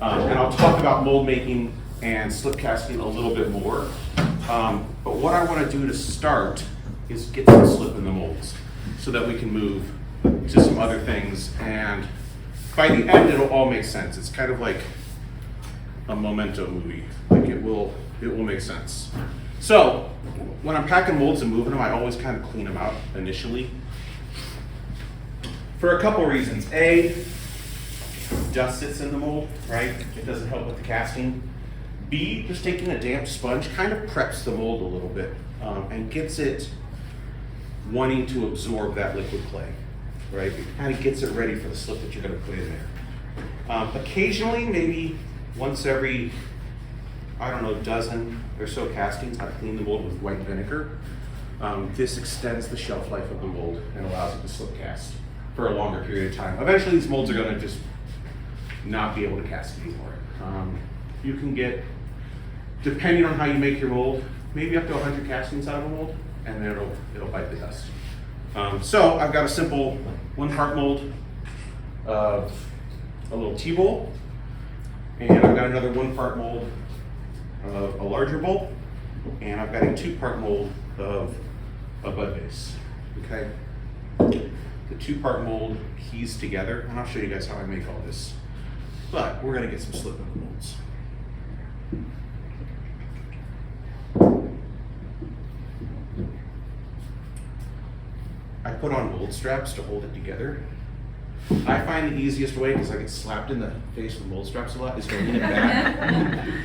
And I'll talk about mold making and slip casting a little bit more. But what I want to do to start is get some slip in the molds so that we can move to some other things. And by the end, it'll all make sense. It's kind of like a memento movie. Like it will make sense. So when I'm packing molds and moving them, I always kind of clean them out initially. For a couple reasons. A, dust sits in the mold, right? It doesn't help with the casting. B, just taking a damp sponge kind of preps the mold a little bit and gets it wanting to absorb that liquid clay, right? It kind of gets it ready for the slip that you're going to put in there. Occasionally, maybe once every, I don't know, dozen or so castings, I clean the mold with white vinegar. This extends the shelf life of the mold and allows it to slip cast for a longer period of time. Eventually, these molds are going to just not be able to cast anymore. You can get, depending on how you make your mold, maybe up to 100 castings out of a mold, and then it'll bite the dust. So I've got a simple 1-part mold of a little tea bowl, and I've got another 1-part mold of a larger bowl, and I've got a 2-part mold of a bud vase. Okay. The 2-part mold keys together, and I'll show you guys how I make all this. But we're gonna get some slip in the molds. I put on mold straps to hold it together. I find the easiest way, because I get slapped in the face with mold straps a lot, is to lean it back.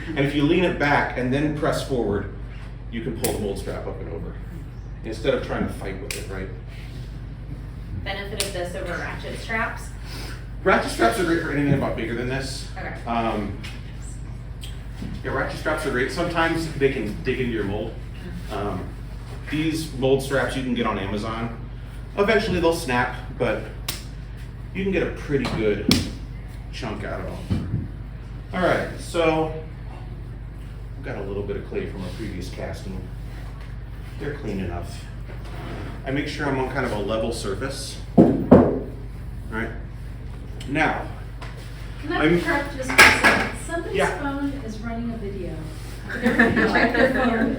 And if you lean it back and then press forward, you can pull the mold strap up and over, instead of trying to fight with it, right? Benefit of this over ratchet straps? Ratchet straps are great for anything about bigger than this. Okay. Yeah, ratchet straps are great. Sometimes they can dig into your mold. These mold straps you can get on Amazon. Eventually they'll snap, but you can get a pretty good chunk out of them. All right, so I've got a little bit of clay from a previous casting. They're clean enough. I make sure I'm on kind of a level surface. All right. Now, Can I interrupt just for a second? Somebody's Yeah. phone is running a video. Would everybody check their phone?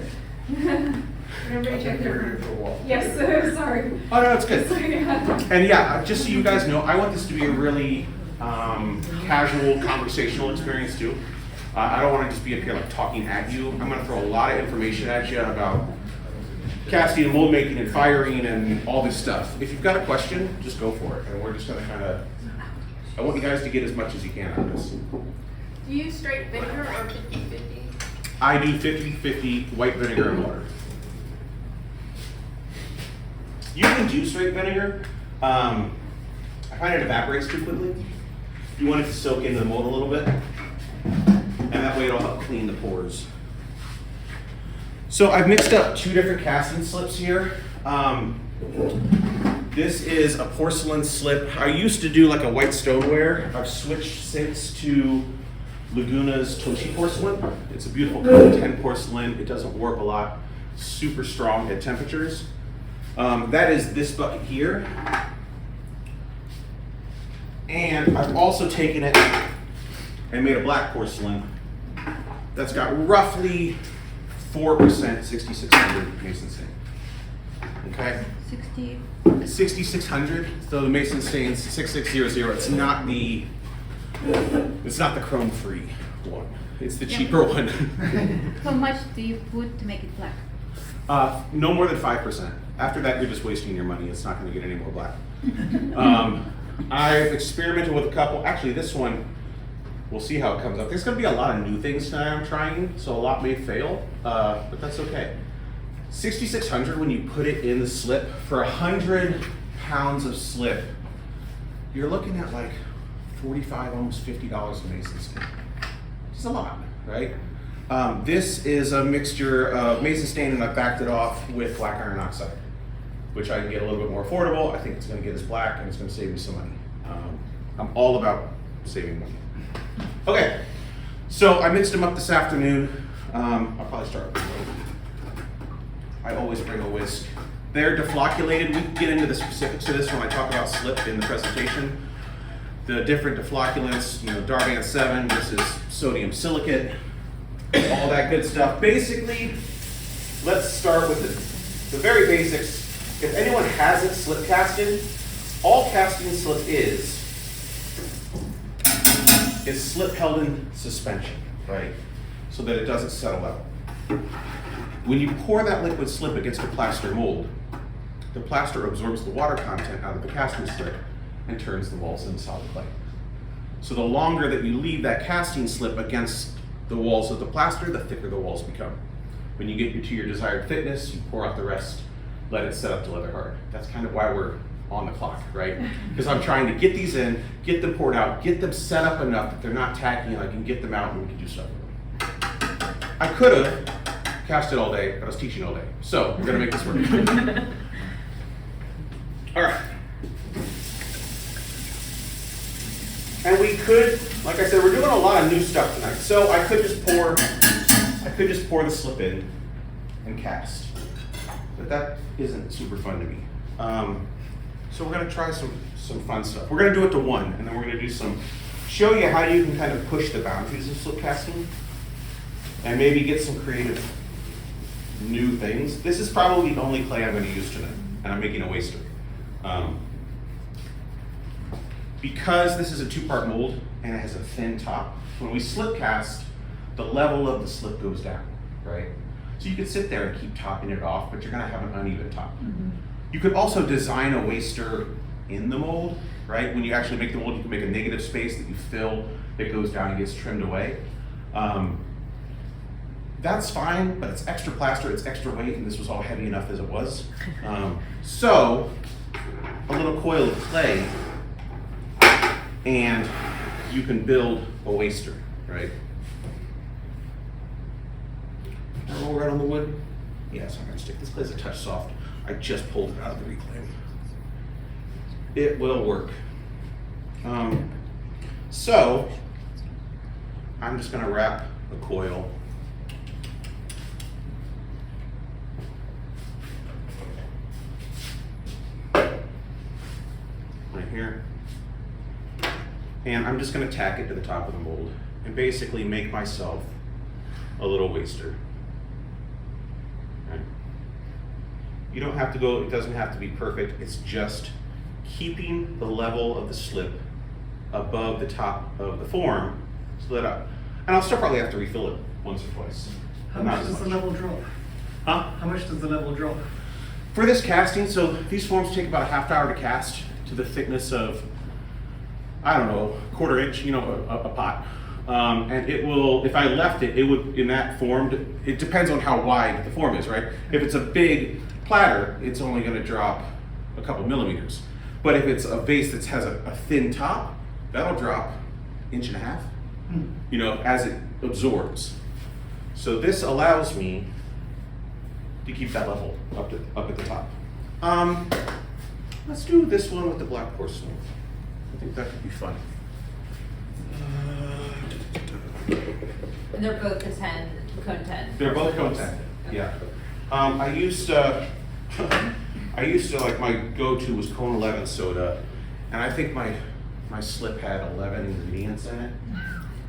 Would everybody check their phone? Yes, sorry. Oh no, it's good. So, yeah. And yeah, just so you guys know, I want this to be a really casual, conversational experience too. I don't want to just be up here like talking at you. I'm going to throw a lot of information at you about casting and mold making and firing and all this stuff. If you've got a question, just go for it. And we're just going to kind of, I want you guys to get as much as you can out of this. Do you use straight vinegar or 50-50? I do 50-50 white vinegar and water. You can do straight vinegar. I find it evaporates too quickly. You want it to soak into the mold a little bit, and that way it'll help clean the pores. So I've mixed up 2 different casting slips here. This is a porcelain slip. I used to do like a white stoneware. I've switched since to Laguna's Toshi porcelain. It's a beautiful color 10 porcelain. It doesn't warp a lot. Super strong at temperatures. That is this bucket here. And I've also taken it and made a black porcelain that's got roughly 4% 6600 mason stain. Okay? 6600. So the mason stain's 6600. It's not the chrome free one. It's the cheaper one. How much do you put to make it black? No more than 5%. After that, you're just wasting your money. It's not going to get any more black. I've experimented with a couple. Actually, this one, we'll see how it comes out. There's going to be a lot of new things tonight I'm trying, so a lot may fail, but that's okay. 6600, when you put it in the slip, for 100 pounds of slip, you're looking at like $45, almost $50 in mason stain. It's a lot, right? This is a mixture of mason stain, and I backed it off with black iron oxide, which I can get a little bit more affordable. I think it's going to get us black, and it's going to save me some money. I'm all about saving money. Okay, so I mixed them up this afternoon. I'll probably start with one. I always bring a whisk. They're deflocculated. We can get into the specifics of this when I talk about slip in the presentation. the different deflocculants, Darban 7 versus sodium silicate, all that good stuff. Basically, let's start with the very basics. If anyone hasn't slip casted, all casting slip is slip held in suspension, right? So that it doesn't settle out. When you pour that liquid slip against a plaster mold, the plaster absorbs the water content out of the casting slip and turns the walls into solid clay. So the longer that you leave that casting slip against the walls of the plaster, the thicker the walls become. When you get to your desired thickness, you pour out the rest, let it set up to leather hard. That's kind of why we're on the clock, right? Because I'm trying to get these in, get them poured out, get them set up enough that they're not tacky and I can get them out and we can do stuff with them. I could have cast it all day, but I was teaching all day. So we're gonna make this work. All right. And we could, like I said, we're doing a lot of new stuff tonight. So I could just pour the slip in and cast. But that isn't super fun to me. So we're gonna try some fun stuff. We're gonna do it to 1, and then we're gonna show you how you can kind of push the boundaries of slip casting and maybe get some creative new things. This is probably the only clay I'm gonna use tonight, and I'm making a waster. Because this is a 2-part mold and it has a thin top, when we slip cast, the level of the slip goes down, right? So you could sit there and keep topping it off, but you're gonna have an uneven top. Mm-hmm. You could also design a waster in the mold, right? When you actually make the mold, you can make a negative space that you fill, it goes down and gets trimmed away. That's fine, but it's extra plaster, it's extra weight, and this was all heavy enough as it was. So, a little coil of clay, and you can build a waster, right? Roll right on the wood. Yes, I'm gonna stick. This clay's a touch soft. I just pulled it out of the reclaim. It will work. So, I'm just gonna wrap a coil right here. And I'm just gonna tack it to the top of the mold and basically make myself a little waster. Right? You don't have to go, it doesn't have to be perfect, it's just keeping the level of the slip above the top of the form so that and I'll still probably have to refill it once or twice. How much does the level drop? Huh? How much does the level drop? For this casting, so these forms take about a half hour to cast to the thickness of, I don't know, 1/4 inch, a pot. And it will, if I left it, it would, in that form, it depends on how wide the form is, right? If it's a big platter, it's only gonna drop a couple millimeters. But if it's a vase that has a thin top, that'll drop 1.5 inches, as it absorbs. So this allows me to keep that level up at the top. Let's do this one with the black porcelain. I think that could be fun. And they're both the 10, cone 10. They're both cone 10, yeah. I used to like my go-to was cone 11 soda, and I think my slip had 11 ingredients in it.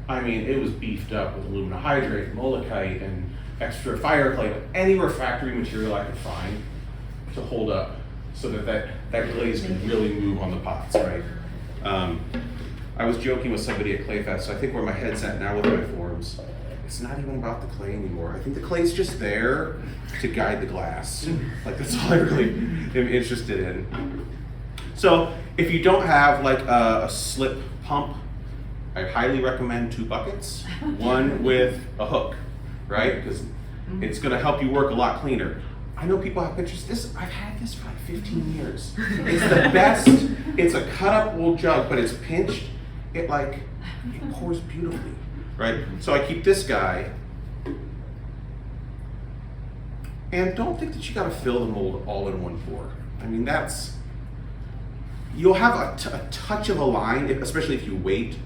I mean, it was beefed up with alumina hydrate, molekite, and extra fire clay, any refractory material I could find to hold up so that glaze can really move on the pots, right? I was joking with somebody at Clay Fest, so I think where my head's at now with my forms, it's not even about the clay anymore. I think the clay's just there to guide the glass. Like, that's all I really am interested in. So if you don't have like a slip pump, I highly recommend 2 buckets, one with a hook, right? Because it's gonna help you work a lot cleaner. I know people have pictures. I've had this for like 15 years. It's the best. It's a cut up wool jug, but it's pinched. It pours beautifully, right? So I keep this guy. And don't think that you gotta fill the mold all in one pour. I mean, you'll have a touch of a line, especially if you wait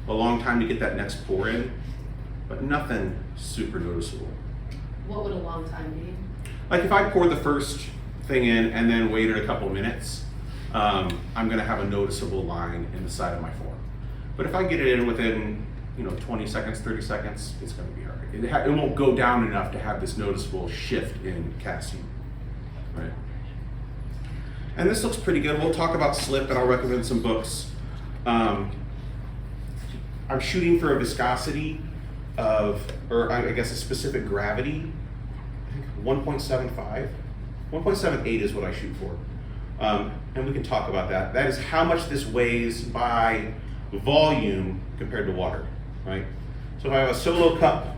a long time to get that next pour in, but nothing super noticeable. What would a long time be? Like if I poured the first thing in and then waited a couple minutes, I'm gonna have a noticeable line in the side of my form. But if I get it in within, 20 seconds, 30 seconds, it's gonna be all right. It won't go down enough to have this noticeable shift in casting, right? And this looks pretty good. We'll talk about slip and I'll recommend some books. I'm shooting for a viscosity or I guess a specific gravity, I think 1.75. 1.78 is what I shoot for. And we can talk about that. That is how much this weighs by volume compared to water, right? So if I have a solo cup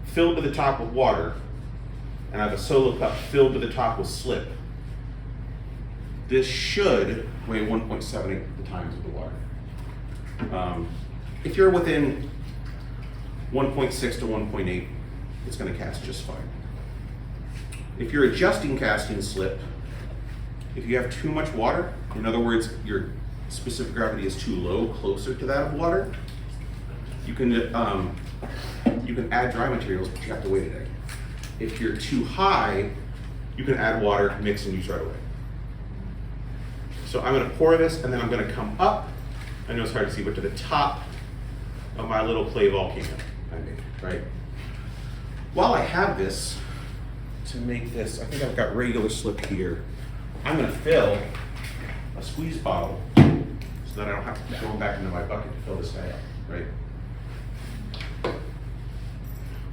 filled to the top with water, and I have a solo cup filled to the top with slip, this should weigh 1.78 times of the water. If you're within 1.6 to 1.8, it's going to cast just fine. If you're adjusting casting slip, if you have too much water, in other words, your specific gravity is too low, closer to that of water, you can add dry materials, but you have to wait a day. If you're too high, you can add water, mix, and use right away. So I'm going to pour this, and then I'm going to come up. I know it's hard to see, but to the top of my little clay volcano I made, right? While I have this, to make this, I think I've got regular slip here. I'm going to fill a squeeze bottle so that I don't have to go back into my bucket to fill this guy up, right?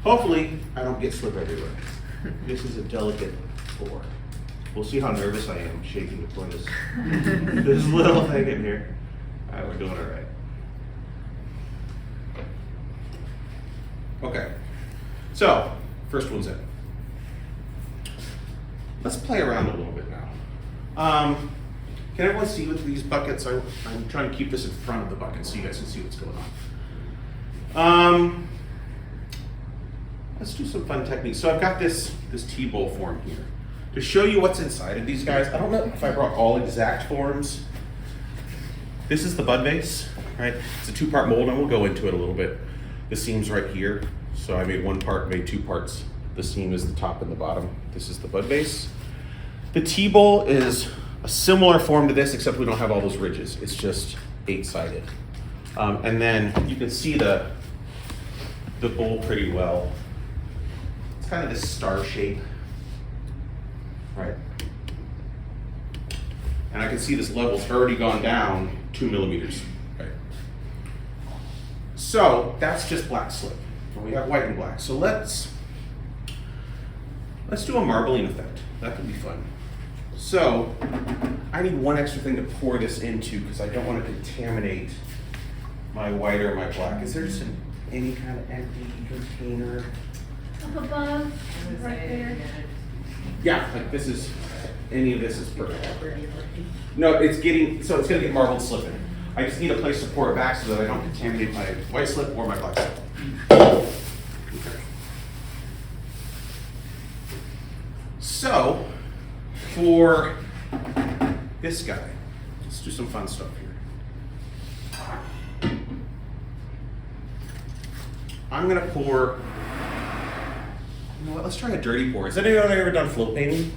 Hopefully, I don't get slip everywhere. This is a delicate pour. We'll see how nervous I am shaking to pour this little thing in here. All right, we're doing all right. Okay, so first one's in. Let's play around a little bit now. Can everyone see with these buckets? I'm trying to keep this in front of the bucket so you guys can see what's going on. Let's do some fun techniques. So I've got this T-bowl form here. To show you what's inside of these guys, I don't know if I brought all exact forms. This is the bud vase, right? It's a 2-part mold, and we'll go into it a little bit. The seam's right here. So I made 1 part, made 2 parts. The seam is the top and the bottom. This is the bud vase. The T-bowl is a similar form to this, except we don't have all those ridges. It's just 8-sided. And then you can see the bowl pretty well. It's kind of this star shape, right? And I can see this level's already gone down 2 millimeters, right? So that's just black slip. And we have white and black. So let's do a marbling effect. That could be fun. So I need one extra thing to pour this into because I don't want to contaminate my white or my black. Is there just any kind of empty container? Up above, right there. Yeah, like this is, any of this is perfect. No, it's gonna get marbled slip in. I just need a place to pour it back so that I don't contaminate my white slip or my black slip. Okay. So, for this guy, let's do some fun stuff here. I'm gonna pour, you know what, let's try a dirty pour. Has anyone ever done float painting?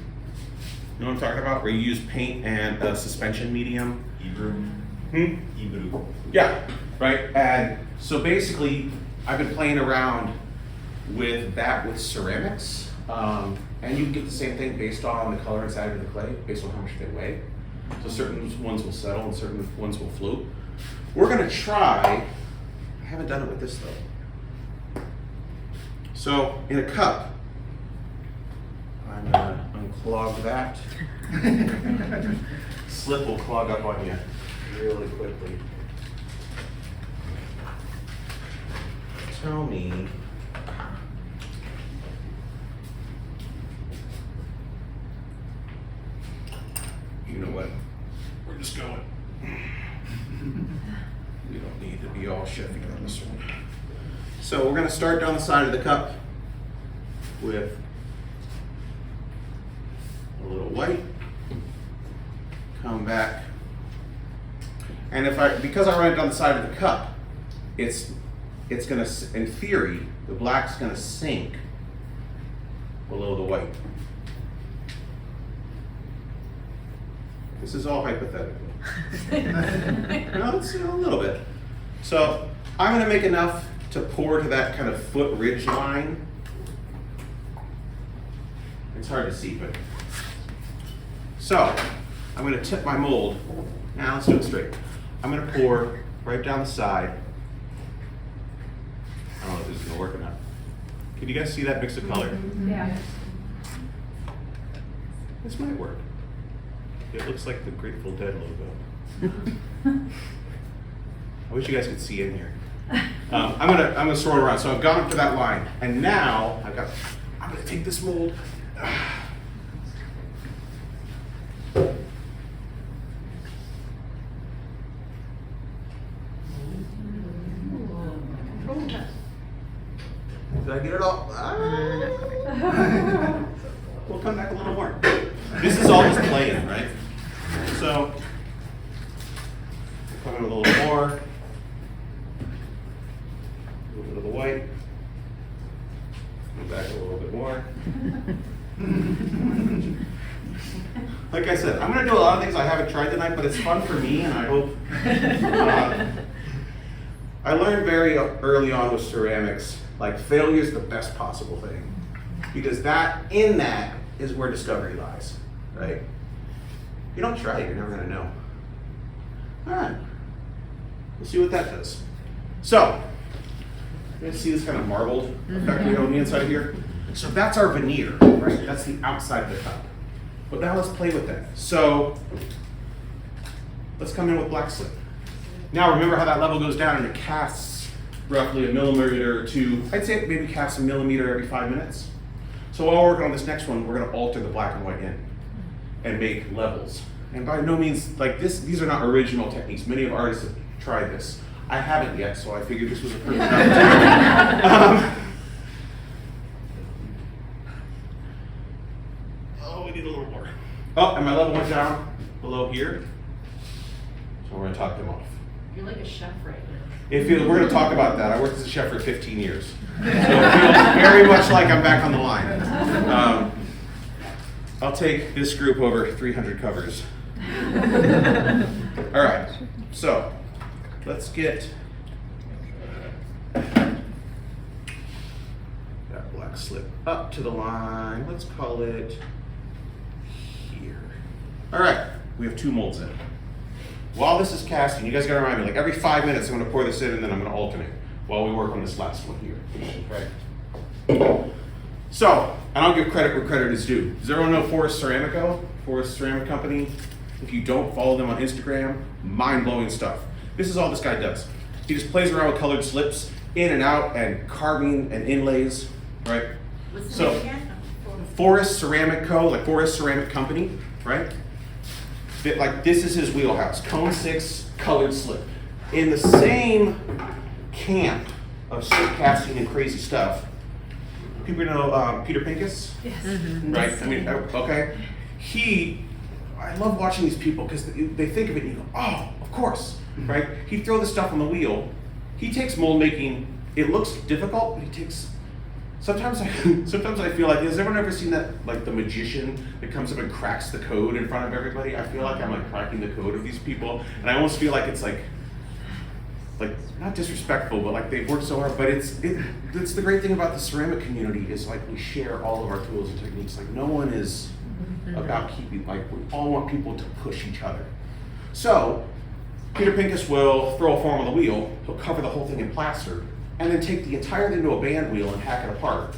You know what I'm talking about? Where you use paint and a suspension medium? Hebrew. Yeah, right. And so basically, I've been playing around with that with ceramics. And you can get the same thing based on the color inside of the clay, based on how much they weigh. So certain ones will settle and certain ones will float. We're gonna try, I haven't done it with this though. So in a cup, I'm gonna unclog that. Slip will clog up on you really quickly. Tell me, you know what? We're just going. We don't need to be all chefy on this one. So we're going to start down the side of the cup with a little white. Come back. And because I run it down the side of the cup, it's going to, in theory, the black's going to sink below the white. This is all hypothetical. No, it's a little bit. So I'm gonna make enough to pour to that kind of foot ridge line. It's hard to see, but. So I'm gonna tip my mold. Now let's do it straight. I'm gonna pour right down the side. I don't know if this is gonna work or not. Can you guys see that mix of color? Yeah. This might work. It looks like the Grateful Dead logo. I wish you guys could see in here. I'm gonna swirl around. So I've gone up to that line, and now I'm gonna take this mold. Did I get it all? We'll come back a little more. This is all just playing, right? So, come in a little more. A little bit of the white. Come back a little bit more. Like I said, I'm going to do a lot of things I haven't tried tonight, but it's fun for me, and I hope. I learned very early on with ceramics, like failure is the best possible thing, because in that is where discovery lies, right? If you don't try it, you're never going to know. All right, we'll see what that does. So, you guys see this kind of marbled effect we have on the inside here? So that's our veneer, right? That's the outside of the cup. But now let's play with that. So let's come in with black slip. Now remember how that level goes down and it casts roughly a millimeter or two. I'd say it maybe casts a millimeter every 5 minutes. So while we're working on this next one, we're going to alter the black and white in and make levels. And by no means, like these are not original techniques. Many of artists have tried this. I haven't yet, so I figured this was a perfect opportunity. Oh, we need a little more. Oh, and my level went down below here. So we're going to top them off. You're like a chef right now. We're going to talk about that. I worked as a chef for 15 years. So it feels very much like I'm back on the line. I'll take this group over 300 covers. All right, so let's get that black slip up to the line. Let's call it here. All right, we have 2 molds in. While this is casting, you guys gotta remind me, like every 5 minutes I'm gonna pour this in and then I'm gonna alternate while we work on this last one here, okay? So, and I'll give credit where credit is due. Does everyone know Forest Ceramico? Forest Ceramic Company? If you don't follow them on Instagram, mind-blowing stuff. This is all this guy does. He just plays around with colored slips, in and out, and carving and inlays, right? What's the So, name again? Forest Ceramic Co., like Forest Ceramic Company, right? Like this is his wheelhouse, cone 6 colored slip. In the same camp of slip casting and crazy stuff, people know Peter Pincus? Yes. Right, I mean, okay. I love watching these people because they think of it and you go, oh, of course, right? He'd throw this stuff on the wheel. He takes mold making, it looks difficult, but he takes, sometimes I feel like, has everyone ever seen that, like the magician that comes up and cracks the code in front of everybody? I feel like I'm like cracking the code of these people, and I almost feel like it's like not disrespectful, but like they've worked so hard. But it's the great thing about the ceramic community is like we share all of our tools and techniques. Like no one is about keeping, like we all want people to push each other. So Peter Pincus will throw a form on the wheel, he'll cover the whole thing in plaster, and then take the entire thing to a band wheel and hack it apart.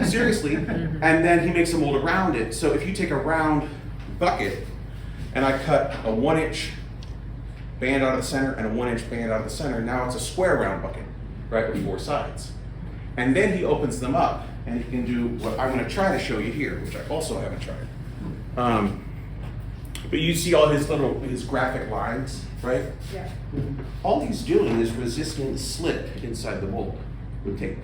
Seriously. And then he makes a mold around it. So if you take a round bucket and I cut a 1-inch band out of the center and a 1-inch band out of the center, now it's a square round bucket, right, with 4 sides. And then he opens them up and he can do what I'm going to try to show you here, which I also haven't tried. But you see all his graphic lines, right? Yeah. All he's doing is resisting the slip inside the mold with tape,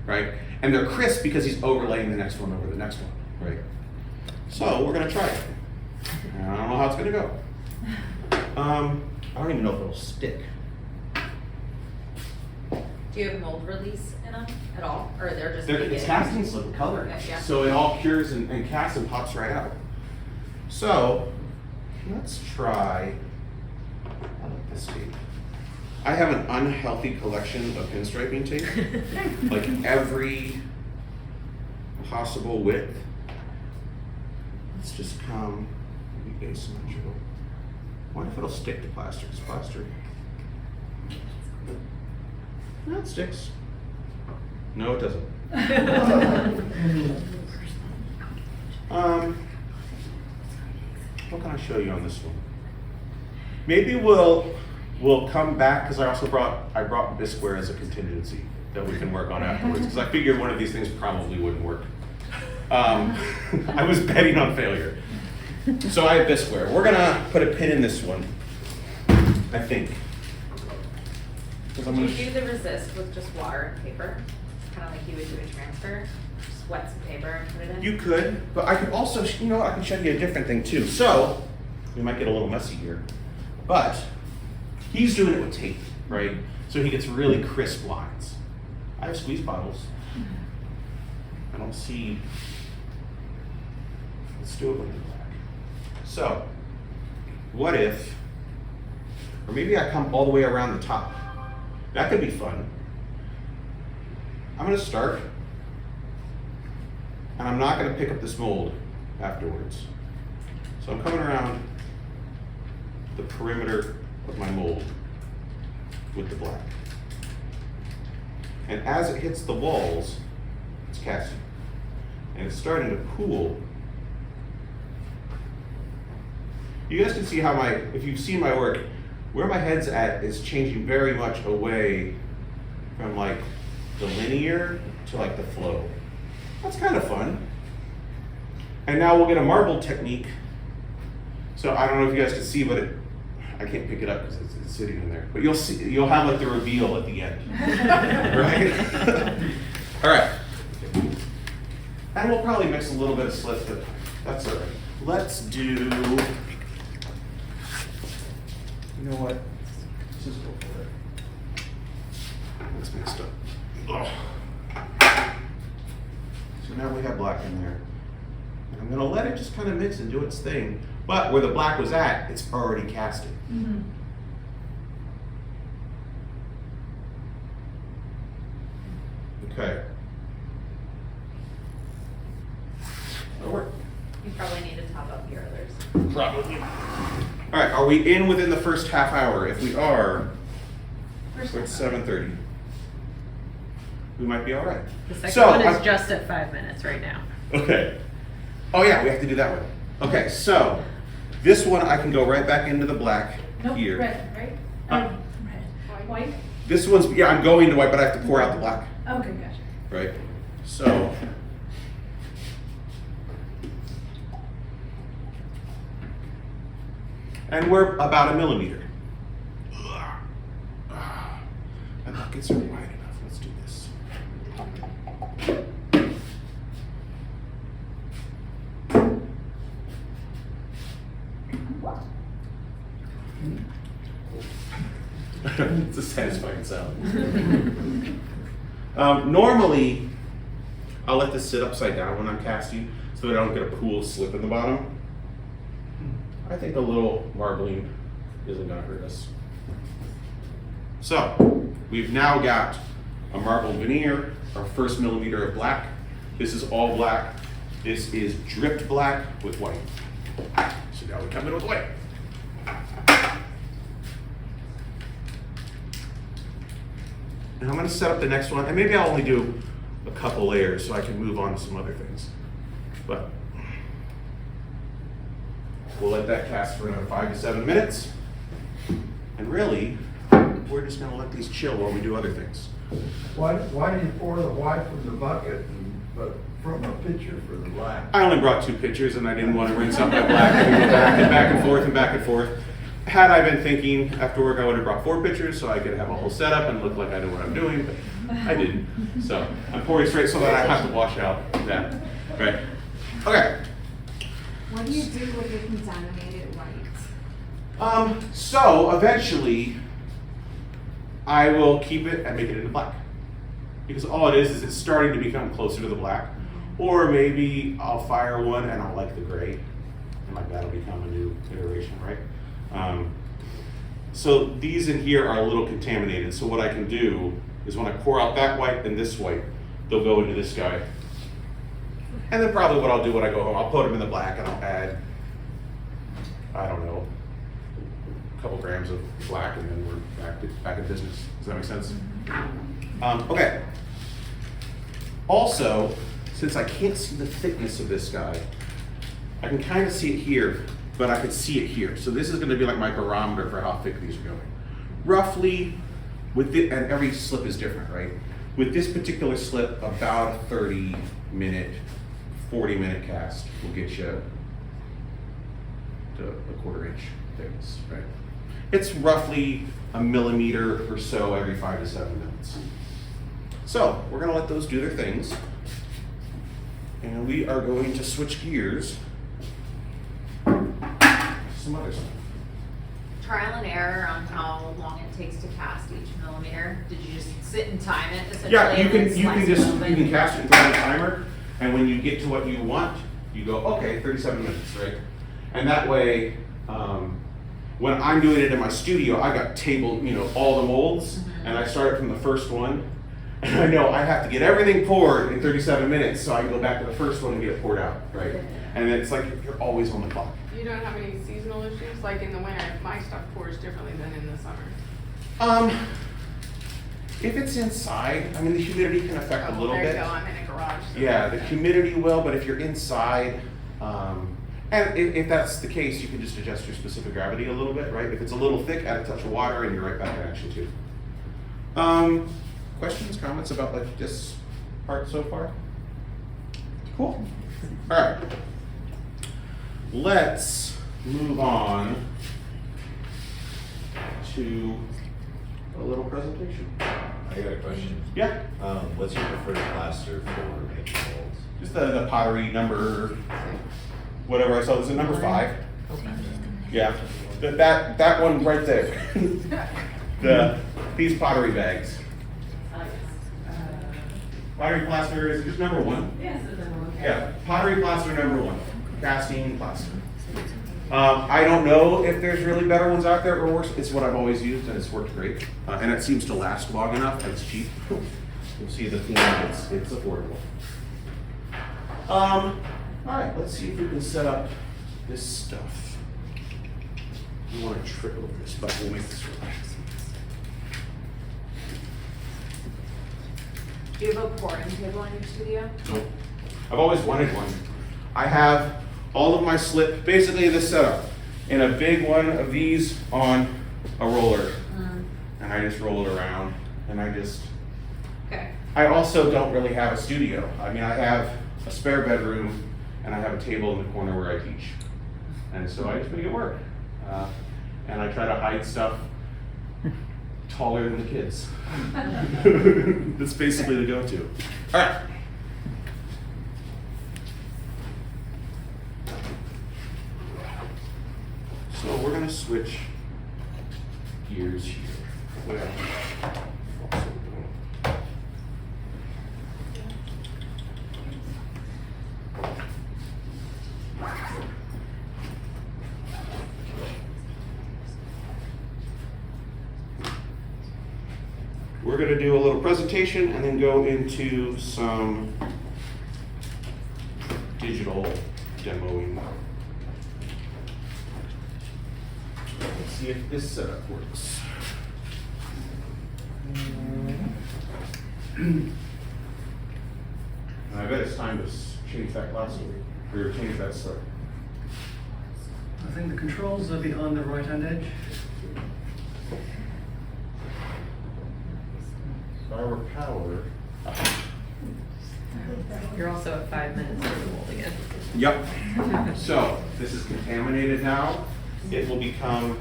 right? And they're crisp because he's overlaying the next one over the next one, right? So we're gonna try it. I don't know how it's gonna go. I don't even know if it'll stick. Do you have mold release in them at all, or they're just? It's casting slip and color, Okay, yeah. so it all cures and casts and pops right out. So let's try, I like this tape. I have an unhealthy collection of pinstriping tape, like every possible width. Let's just come, maybe asymmetrical. What if it'll stick to plaster? It's plaster. No, it sticks. No, it doesn't. What can I show you on this one? Maybe we'll come back, because I brought Bisqueware as a contingency that we can work on afterwards, because I figured one of these things probably wouldn't work. I was betting on failure. So I have Bisqueware. We're gonna put a pin in this one, I think. Would you do the resist with just water and paper? Kind of like you would do a transfer? Just wet some paper and put it in? You could, but I could also, you know what, I can show you a different thing too. So, we might get a little messy here, but he's doing it with tape, right? So he gets really crisp lines. I have squeeze bottles. I don't see, let's do it with the black. So, what if, or maybe I come all the way around the top. That could be fun. I'm gonna start, and I'm not gonna pick up this mold afterwards. So I'm coming around the perimeter of my mold with the black. And as it hits the walls, it's casting. And it's starting to pool. You guys can see how if you've seen my work, where my head's at is changing very much away from like the linear to like the flow. That's kind of fun. And now we'll get a marble technique. So I don't know if you guys can see, but I can't pick it up because it's sitting in there. But you'll have like the reveal at the end, right? All right. And we'll probably mix a little bit of slip, but that's all right. Let's do. You know what? Let's just go for it. That's mixed up. Oh. So now we have black in there. And I'm gonna let it just kind of mix and do its thing. But where the black was at, it's already casted. Mm-hmm. Okay. That'll work. You probably need to top up your others. Probably. All right, are we in within the first half hour? If we are, it's 7:30. We might be all right. The second So, one is just at 5 minutes right now. Okay. Oh yeah, we have to do that one. Okay, so this one I can go right back into the black Nope, here. red, right? Huh? Red. White? This one's, yeah, I'm going to white, but I have to pour out the black, Okay, gotcha. right? So. And we're about 1 millimeter. My buckets are wide enough. Let's do this. It's a satisfying sound. Normally, I'll let this sit upside down when I'm casting so that I don't get a pool of slip in the bottom. I think a little marbling isn't gonna hurt us. So, we've now got a marble veneer, our first millimeter of black. This is all black. This is dripped black with white. So now we come in with white. And I'm gonna set up the next one, and maybe I'll only do a couple layers so I can move on to some other things. But we'll let that cast for another 5 to 7 minutes. And really, we're just gonna let these chill while we do other things. Why do you pour the white from the bucket, but from a pitcher for the black? I only brought 2 pitchers and I didn't want to rinse out my black and go back and forth and back and forth. Had I been thinking after work, I would have brought 4 pitchers so I could have a whole setup and look like I knew what I'm doing, but I didn't. So I'm pouring straight so that I have to wash out that. Right. Okay. What do you do with the contaminated white? So eventually I will keep it and make it into black. Because all it is it's starting to become closer to the black. Or maybe I'll fire one and I'll like the gray. and like that'll become a new iteration, right? So these in here are a little contaminated, so what I can do is when I pour out that white and this white, they'll go into this guy. And then probably what I'll do when I go home, I'll put them in the black and I'll add, I don't know, a couple grams of black, and then we're back in business. Does that make sense? Okay. Also, since I can't see the thickness of this guy, I can kind of see it here, but I can see it here. So this is going to be like my barometer for how thick these are going. Roughly, with the, and every slip is different, right? With this particular slip, about a 30-minute, 40-minute cast will get you to a 1/4 inch thickness, right? It's roughly a millimeter or so every 5 to 7 minutes. So we're going to let those do their things, and we are going to switch gears. Some other stuff. Trial and error on how long it takes to cast each millimeter. Did you just sit and time it essentially? Yeah, you and then can slice it just open? you can cast it and put it on a timer, and when you get to what you want, you go, okay, 37 minutes, right? And that way, when I'm doing it in my studio, I got all the molds, and I start from the first one, and I know I have to get everything poured in 37 minutes, so I can go back to the first one and get it poured out, right? And it's like you're always on the clock. You don't have any seasonal issues? Like in the winter, my stuff pours differently than in the summer. If it's inside, I mean, the humidity can affect a little There bit. you go, I'm in a garage. So Yeah, the humidity will, but if you're inside, and if that's the case, you can just adjust your specific gravity a little bit, right? If it's a little thick, add a touch of water, and you're right back in action too. Questions, comments about like this part so far? Cool. All right. Let's move on to a little presentation. I got a question. Yeah. What's your preferred plaster for making molds? Just the pottery number, whatever I saw, is it number 5? Yeah, that one right there. These pottery bags. Pottery plaster is just number 1. Yes, it's number one. Yeah, pottery plaster number 1, casting plaster. I don't know if there's really better ones out there or worse. It's what I've always used and it's worked great. And it seems to last long enough and it's cheap. You'll see the theme, it's affordable. All right, let's see if we can set up this stuff. I want to trip over this, but we'll make this work. Do you have a pouring table in your studio? Nope. I've always wanted one. I have all of my slip, basically this setup, in a big one of these on a roller. And I just roll it around, and Okay. I also don't really have a studio. I mean, I have a spare bedroom, and I have a table in the corner where I teach. And so I just make it work. And I try to hide stuff taller than the kids. That's basically the go-to. All right. So we're gonna switch gears here. We're going to do a little presentation and then go into some digital demoing. Let's see if this setup works. I bet it's time to change that class or change that slip. I think the controls are on the right-hand edge. Our power. You're also at 5 minutes for the mold again. Yep. So this is contaminated now. It will become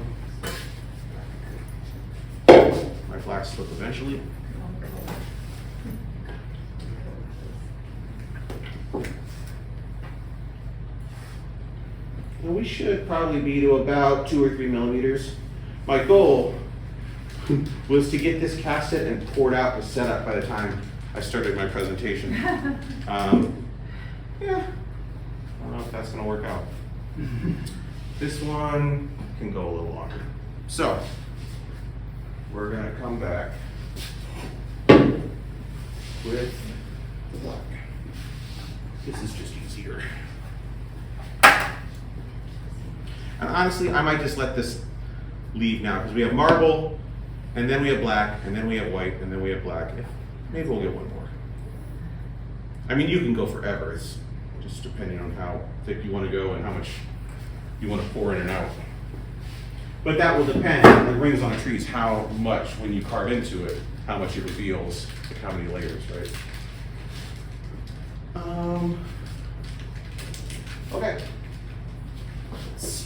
my black slip eventually. And we should probably be to about 2 or 3 millimeters. My goal was to get this casted and poured out and set up by the time I started my presentation. Yeah, I don't know if that's going to work out. This one can go a little longer. So, we're gonna come back with the black. This is just easier. And honestly, I might just let this leave now, because we have marble, and then we have black, and then we have white, and then we have black. Maybe we'll get one more. I mean, you can go forever. It's just depending on how thick you want to go and how much you want to pour in and out. But that will depend on the rings on trees, how much, when you carve into it, how much it reveals, like how many layers, right? Okay. Let's see.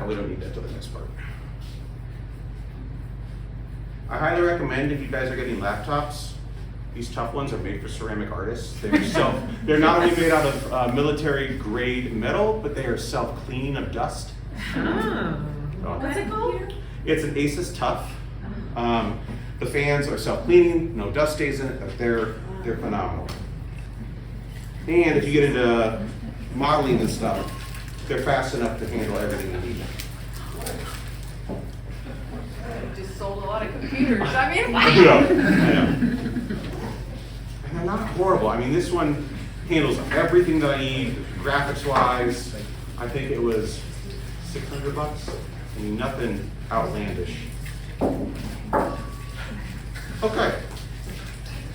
We don't need that for the next part. I highly recommend, if you guys are getting laptops, these tough ones are made for ceramic artists. They're not only made out of military grade metal, but they are self-cleaning of dust. Oh. What's it called? It's an Asus Tough. The fans are self-cleaning, no dust stays in it, but they're phenomenal. And if you get into modeling and stuff, they're fast enough to handle everything you need. Just sold a lot of computers. I mean, wow. Yeah, I know. And they're not horrible. I mean, this one handles everything that I need, graphics-wise. I think it was $600. I mean, nothing outlandish. Okay,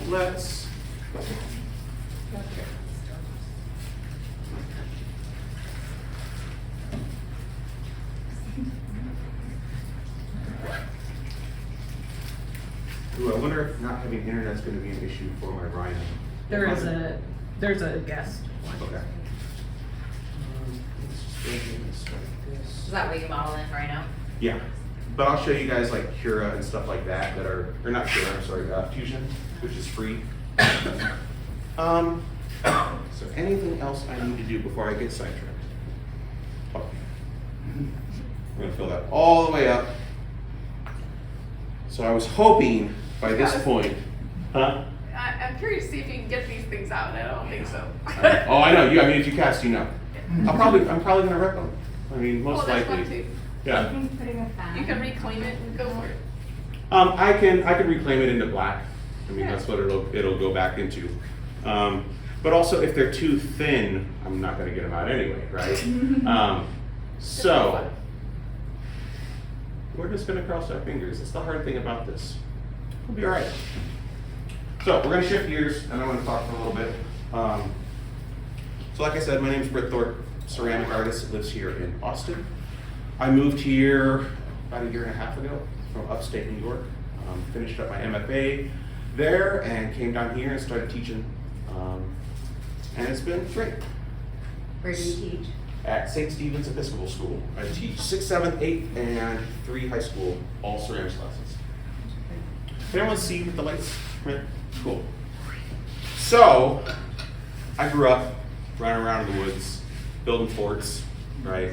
let's. Ooh, I wonder if not having internet's going to be an issue for my Rhino. There's a guest one. Okay. Let's just go ahead and start this. Is that what you model in right now? Yeah, but I'll show you guys like Cura and stuff like that or not Cura, I'm sorry, Fusion, which is free. So anything else I need to do before I get sidetracked? Oh. We're gonna fill that all the way up. So I was hoping by this point, huh? I'm curious to see if you can get these things out. I don't think so. Oh, I know. I mean, if you cast, you know. I'm probably gonna rip them. I mean, most that's likely. fun too. Yeah. Putting a fan. You can reclaim it and go for it. I can reclaim it into black. I mean, Yeah. that's what it'll go back into. But also, if they're too thin, I'm not gonna get them out anyway, right? So we're just gonna cross our fingers. That's the hard thing about this. We'll be all right. So we're gonna shift gears, and I'm gonna talk for a little bit. So like I said, my name is Britton Thorp, ceramic artist that lives here in Austin. I moved here about a year and a half ago from upstate New York. Finished up my MFA there and came down here and started teaching. And it's been great. Where do you teach? At St. Stephen's Episcopal School. I teach 6th, 7th, 8th, and 3 high school, all ceramics classes. Can everyone see the lights? Right? Cool. So, I grew up running around in the woods, building forts, right?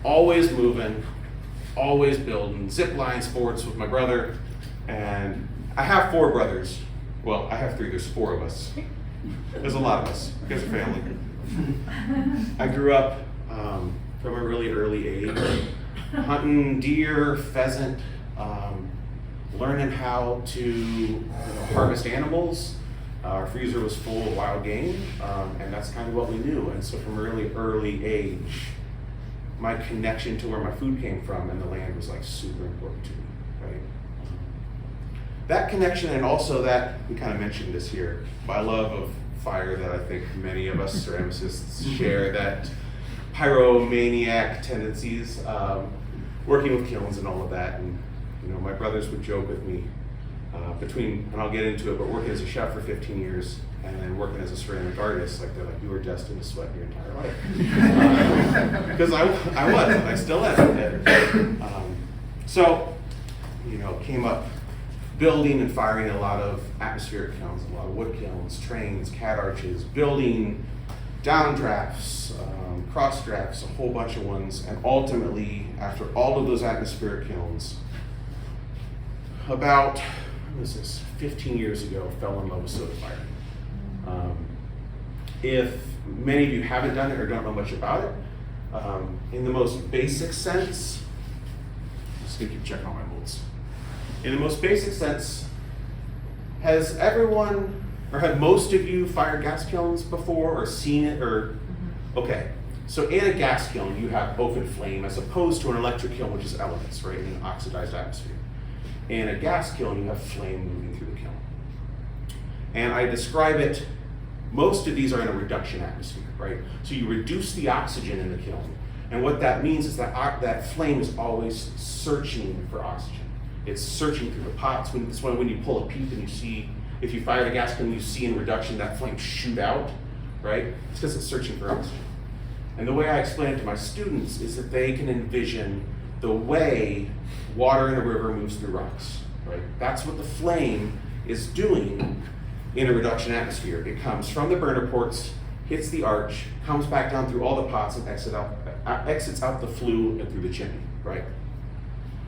Always moving, always building, zip line sports with my brother, and I have 4 brothers. Well, I have 3, there's 4 of us. There's a lot of us, because of family. I grew up from a really early age, hunting deer, pheasant, learning how to harvest animals. Our freezer was full of wild game, and that's kind of what we knew. And so from a really early age, my connection to where my food came from and the land was like super important to me, right? That connection, and also that, we kind of mentioned this here, my love of fire that I think many of us ceramicists share, that pyromaniac tendencies, working with kilns and all of that. And you know, my brothers would joke with me between, and I'll get into it, but working as a chef for 15 years and then working as a ceramic artist, like they're like, you were destined to sweat your entire life. Because I was, and I still am. So, you know, came up building and firing a lot of atmospheric kilns, a lot of wood kilns, trains, cat arches, building downdrafts, cross drafts, a whole bunch of ones, and ultimately, after all of those atmospheric kilns, about, what was this, 15 years ago, fell in love with soda firing. If many of you haven't done it or don't know much about it, in the most basic sense, I'm just gonna keep checking on my molds. In the most basic sense, has everyone, or have most of you fired gas kilns before or seen it or, okay. So in a gas kiln, you have open flame as opposed to an electric kiln, which is elements, right, in an oxidized atmosphere. In a gas kiln, you have flame moving through the kiln. And I describe it, most of these are in a reduction atmosphere, right? So you reduce the oxygen in the kiln. And what that means is that that flame is always searching for oxygen. It's searching through the pots. That's why when you pull a peep and you see, if you fire a gas kiln, you see in reduction that flame shoot out, right? It's because it's searching for oxygen. And the way I explain it to my students is that they can envision the way water in a river moves through rocks, right? That's what the flame is doing in a reduction atmosphere. It comes from the burner ports, hits the arch, comes back down through all the pots and exits out the flue and through the chimney, right?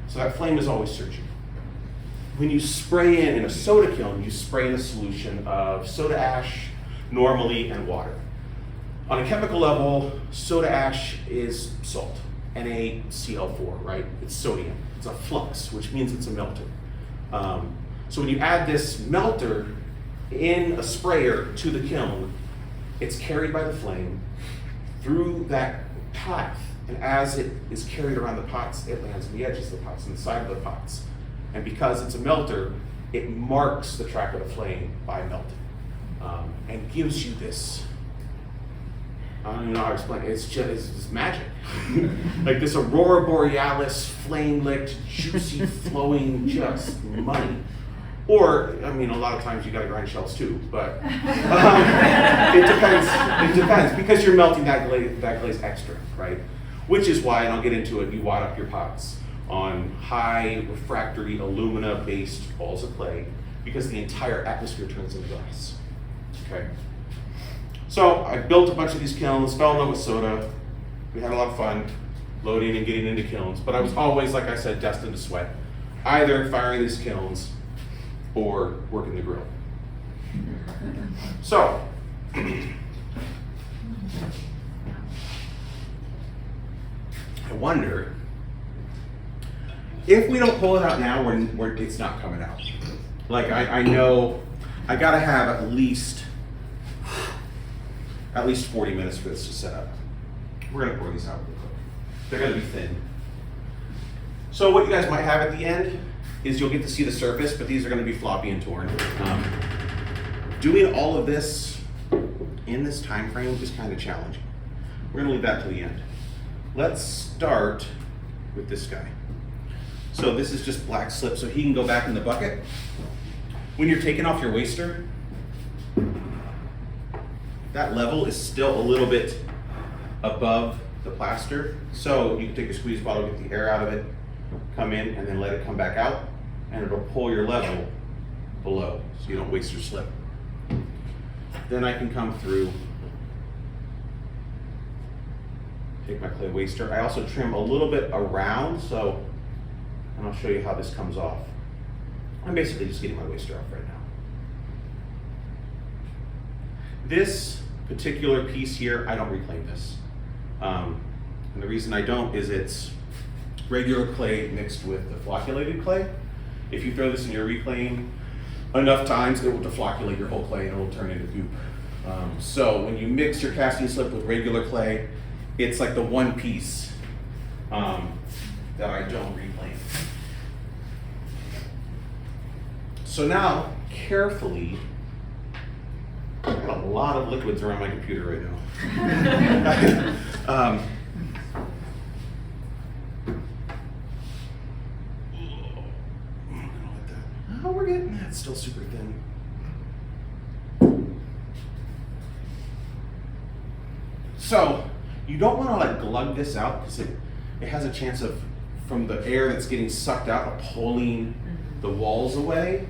So that flame is always searching. When you spray in a soda kiln, you spray in a solution of soda ash normally and water. On a chemical level, soda ash is salt, NaCl4, right? It's sodium. It's a flux, which means it's a melter. So when you add this melter in a sprayer to the kiln, it's carried by the flame through that path, and as it is carried around the pots, it lands on the edges of the pots, on the side of the pots. And because it's a melter, it marks the track of the flame by melting, and gives you this, I don't even know how to explain it, it's just magic. Like this aurora borealis, flame-licked, juicy, flowing, just money. Or, I mean, a lot of times you gotta grind shells too, but it depends, because you're melting that glaze extra, right? Which is why, and I'll get into it, you wad up your pots on high refractory alumina-based balls of clay, because the entire atmosphere turns into glass, okay? So I built a bunch of these kilns, fell in love with soda. We had a lot of fun loading and getting into kilns, but I was always, like I said, destined to sweat, either firing these kilns or working the grill. So, I wonder if we don't pull it out now, it's not coming out. Like I know I gotta have at least 40 minutes for this to set up. We're gonna pour these out real quick. They're gonna be thin. So what you guys might have at the end is you'll get to see the surface, but these are gonna be floppy and torn. Doing all of this in this time frame is kind of challenging. We're gonna leave that to the end. Let's start with this guy. So this is just black slip, so he can go back in the bucket. When you're taking off your waster, that level is still a little bit above the plaster. So you can take your squeeze bottle, get the air out of it, come in, and then let it come back out, and it'll pull your level below, so you don't waste your slip. Then I can come through, take my clay waster. I also trim a little bit around, so, and I'll show you how this comes off. I'm basically just getting my waster off right now. This particular piece here, I don't reclaim this. And the reason I don't is it's regular clay mixed with the flocculated clay. If you throw this in your reclaim enough times, it will deflocculate your whole clay and it will turn into goop. So when you mix your casting slip with regular clay, it's like the one piece that I don't reclaim. So now, carefully, I got a lot of liquids around my computer right now. Oh, we're getting that. It's still super thin. So you don't want to like glug this out because it has a chance of, from the air that's getting sucked out, of pulling the walls away.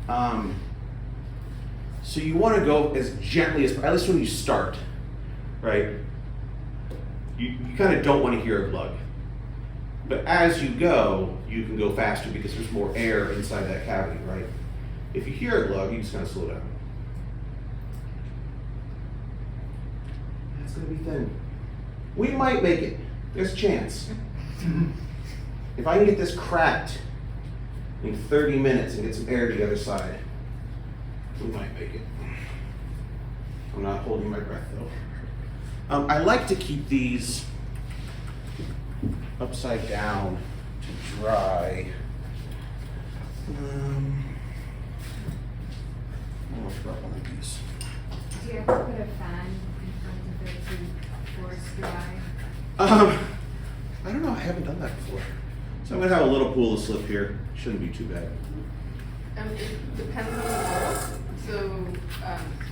So you want to go as gently as, at least when you start, right? You kind of don't want to hear it glug. But as you go, you can go faster because there's more air inside that cavity, right? If you hear it glug, you just kind of slow down. It's going to be thin. We might make it. There's a chance. If I can get this cracked in 30 minutes and get some air to the other side, we might make it. I'm not holding my breath though. I like to keep these upside down to dry. I'll drop one of these. Do you ever put a fan in front of it to force dry? I don't know, I haven't done that before. So I'm gonna have a little pool of slip here. Shouldn't be too bad. It depends on the wall. So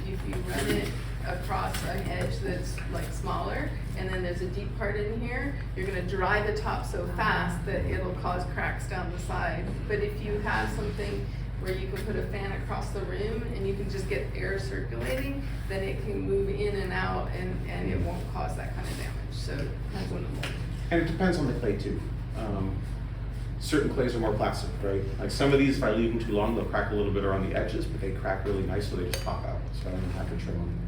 if you run it across an edge that's like smaller, and then there's a deep part in here, you're gonna dry the top so fast that it'll cause cracks down the side. But if you have something where you can put a fan across the room and you can just get air circulating, then it can move in and out and it won't cause that kind of damage. So it depends on the mold. And it depends on the clay too. Certain clays are more plastic, right? Like some of these, if I leave them too long, they'll crack a little bit around the edges, but they crack really nice, so they just pop out. So I don't have to trim them.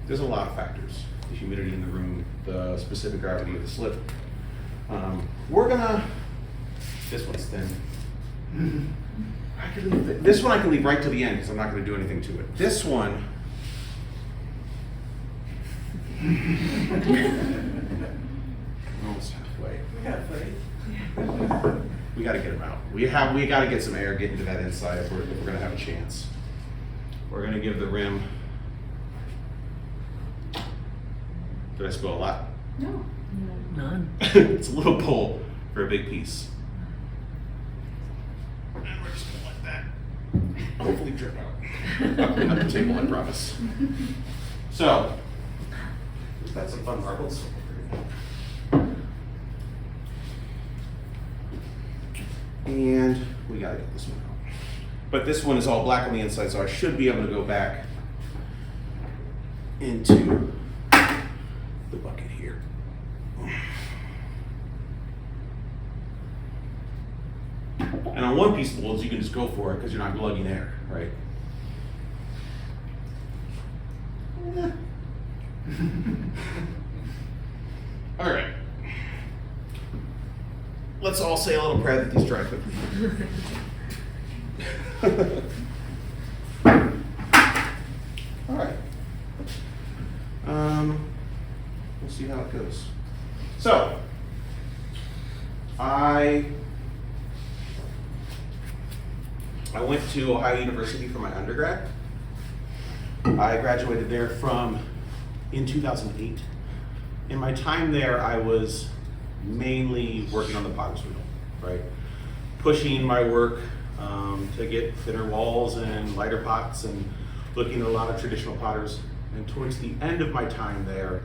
There's a lot of factors: the humidity in the room, the specific gravity of the slip. We're gonna. This one's thin. I can leave this one I can leave right to the end because I'm not going to do anything to it. This one. Almost halfway. We got to get them out. We got to get some air getting to that inside if we're going to have a chance. We're going to give the rim. Did I spill a lot? No. None. It's a little pull for a big piece. And we're just going to let that hopefully drip out. I'll clean up the table, I promise. So, we've got some fun marbles. And we gotta get this one out. But this one is all black on the inside, so I should be able to go back into the bucket here. And on one piece of molds, you can just go for it because you're not glugging air, right? All right. Let's all say a little prayer that these dry quickly. All right. We'll see how it goes. So, I went to Ohio University for my undergrad. I graduated there in 2008. In my time there, I was mainly working on the potter's wheel, right? Pushing my work to get thinner walls and lighter pots and looking at a lot of traditional potters. And towards the end of my time there,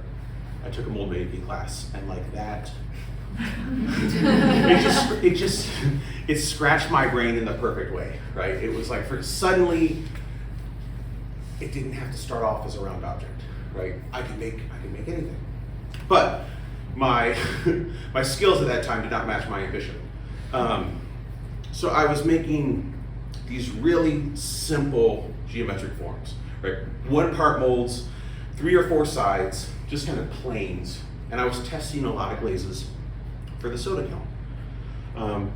I took a mold making class, and like that, it scratched my brain in the perfect way, right? It was like suddenly, it didn't have to start off as a round object, right? I can make anything. But my my skills at that time did not match my ambition. So I was making these really simple geometric forms, right? 1-part molds, 3 or 4 sides, just kind of planes. And I was testing a lot of glazes for the soda kiln.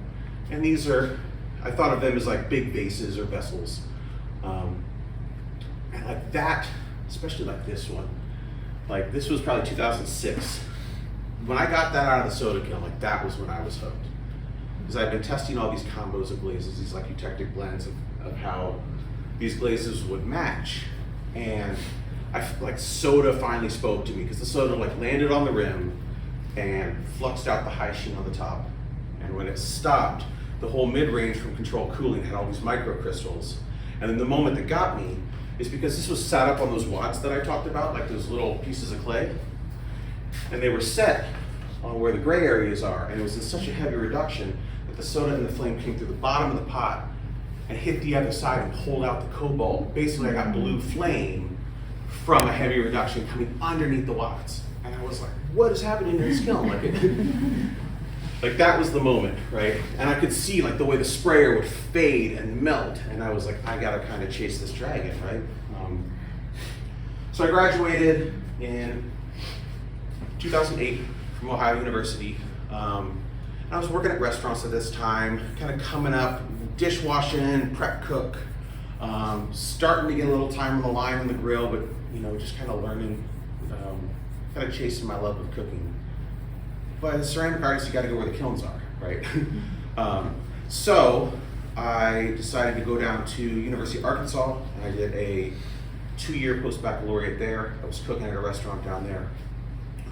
And these are, I thought of them as like big vases or vessels. And like that, especially like this one, like this was probably 2006. When I got that out of the soda kiln, like that was when I was hooked. Because I've been testing all these combos of glazes, these like eutectic blends of how these glazes would match. And like soda finally spoke to me, because the soda like landed on the rim and fluxed out the high sheen on the top. And when it stopped, the whole mid-range from controlled cooling had all these microcrystals. And then the moment that got me is because this was sat up on those wads that I talked about, like those little pieces of clay. And they were set on where the gray areas are, and it was in such a heavy reduction but the soda and the flame came through the bottom of the pot and hit the other side and pulled out the cobalt. Basically, I got blue flame from a heavy reduction coming underneath the watts. And I was like, what is happening in this kiln? Like that was the moment, right? And I could see like the way the sprayer would fade and melt. And I was like, I gotta kind of chase this dragon, right? So I graduated in 2008 from Ohio University. I was working at restaurants at this time, kind of coming up, dishwashing, prep cook, starting to get a little time on the line on the grill, but just kind of learning, kind of chasing my love of cooking. But as ceramic artist, you got to go where the kilns are, right? So I decided to go down to University of Arkansas, and I did a 2-year post-baccalaureate there. I was cooking at a restaurant down there.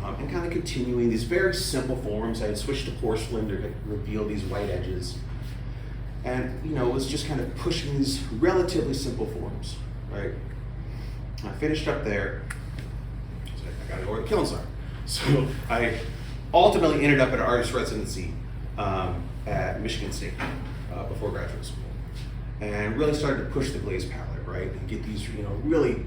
And kind of continuing these very simple forms. I had switched to porcelain to reveal these white edges. And, it was just kind of pushing these relatively simple forms, right? I finished up there. So I gotta go where the kilns are. So I ultimately ended up at an artist residency at Michigan State before graduate school. And really started to push the glaze palette, right? And get these, really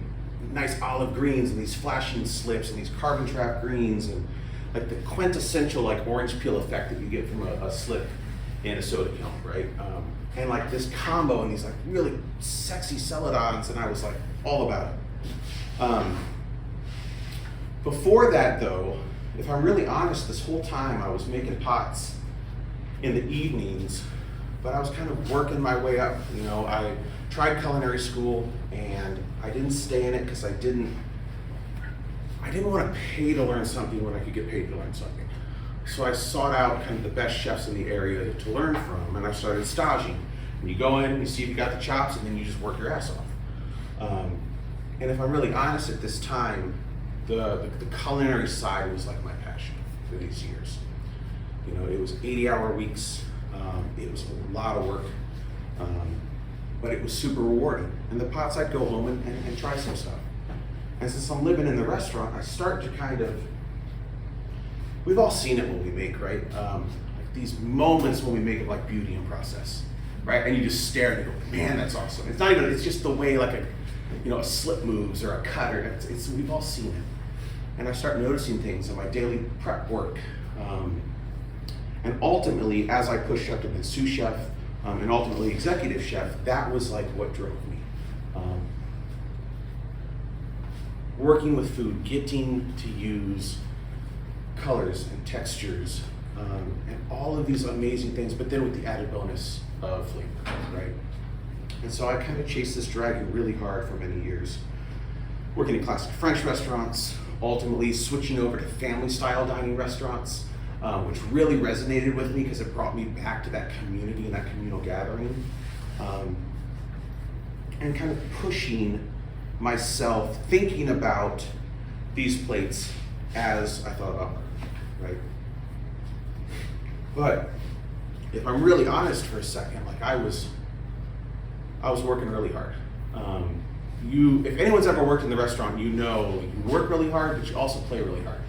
nice olive greens and these flashing slips and these carbon trap greens and like the quintessential like orange peel effect that you get from a slip in a soda kiln, right? And like this combo and these like really sexy celadons, and I was like all about it. Before that though, if I'm really honest, this whole time I was making pots in the evenings, but I was kind of working my way up. I tried culinary school and I didn't stay in it because I didn't want to pay to learn something when I could get paid to learn something. So I sought out kind of the best chefs in the area to learn from, and I started staging. And you go in, you see if you got the chops, and then you just work your ass off. And if I'm really honest, at this time, the culinary side was like my passion for these years. It was 80-hour weeks. It was a lot of work. But it was super rewarding. And the pots, I'd go home and try some stuff. And since I'm living in the restaurant, I start to kind of, we've all seen it when we make, right? Like these moments when we make it like beauty in process, right? And you just stare and you go, man, that's awesome. It's not even, it's just the way like a slip moves or a cut, or we've all seen it. And I start noticing things in my daily prep work. And ultimately, as I pushed up to be sous chef, and ultimately executive chef, that was like what drove me. Working with food, getting to use colors and textures, and all of these amazing things, but then with the added bonus of flavor, right? And so I kind of chased this dragon really hard for many years. Working in classic French restaurants, ultimately switching over to family style dining restaurants, which really resonated with me because it brought me back to that community and that communal gathering. And kind of pushing myself, thinking about these plates as I thought about her, right? But if I'm really honest for a second, like I was working really hard. If anyone's ever worked in the restaurant, you work really hard, but you also play really hard,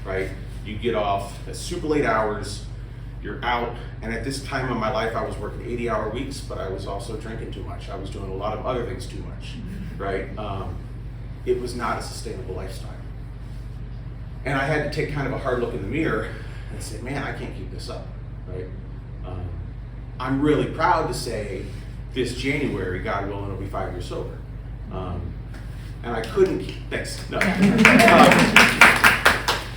right? You get off at super late hours, you're out, and at this time in my life, I was working 80-hour weeks, but I was also drinking too much. I was doing a lot of other things too much, right? It was not a sustainable lifestyle. And I had to take kind of a hard look in the mirror and say, man, I can't keep this up, right? I'm really proud to say this January, God willing, it'll be 5 years sober. And I couldn't keep, thanks, no.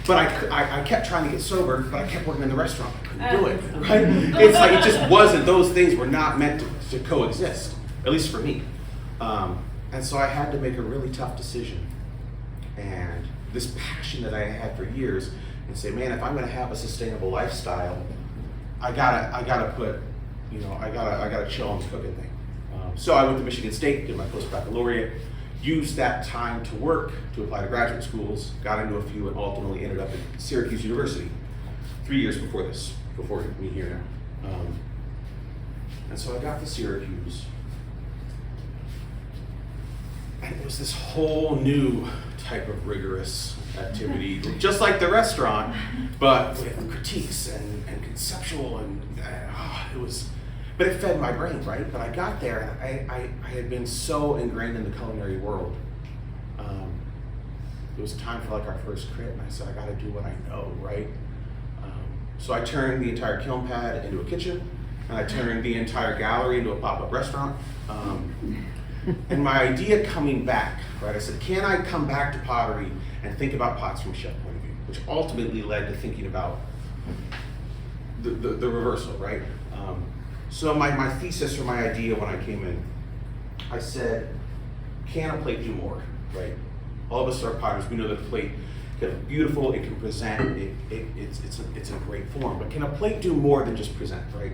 But I kept trying to get sober, but I kept working in the restaurant. I couldn't do it, right? It's like it just wasn't, those things were not meant to coexist, at least for me. And so I had to make a really tough decision. And this passion that I had for years, and say, man, if I'm gonna have a sustainable lifestyle, I gotta put, I gotta chill on the cooking thing. So I went to Michigan State, did my post-baccalaureate, used that time to work, to apply to graduate schools, got into a few, and ultimately ended up at Syracuse University 3 years before me here now. And so I got to Syracuse, and it was this whole new type of rigorous activity, just like the restaurant, but with critiques and conceptual it was, but it fed my brain, right? But I got there, and I had been so ingrained in the culinary world. It was time for like our first crit, and I said, I gotta do what I know, right? So I turned the entire kiln pad into a kitchen, and I turned the entire gallery into a pop-up restaurant. And my idea coming back, right, I said, can I come back to pottery and think about pots from a chef point of view? Which ultimately led to thinking about the reversal, right? So my thesis or my idea when I came in, I said, can a plate do more, right? All of us are potters, we know that the plate can look beautiful, it can present, it's in great form, but can a plate do more than just present, right?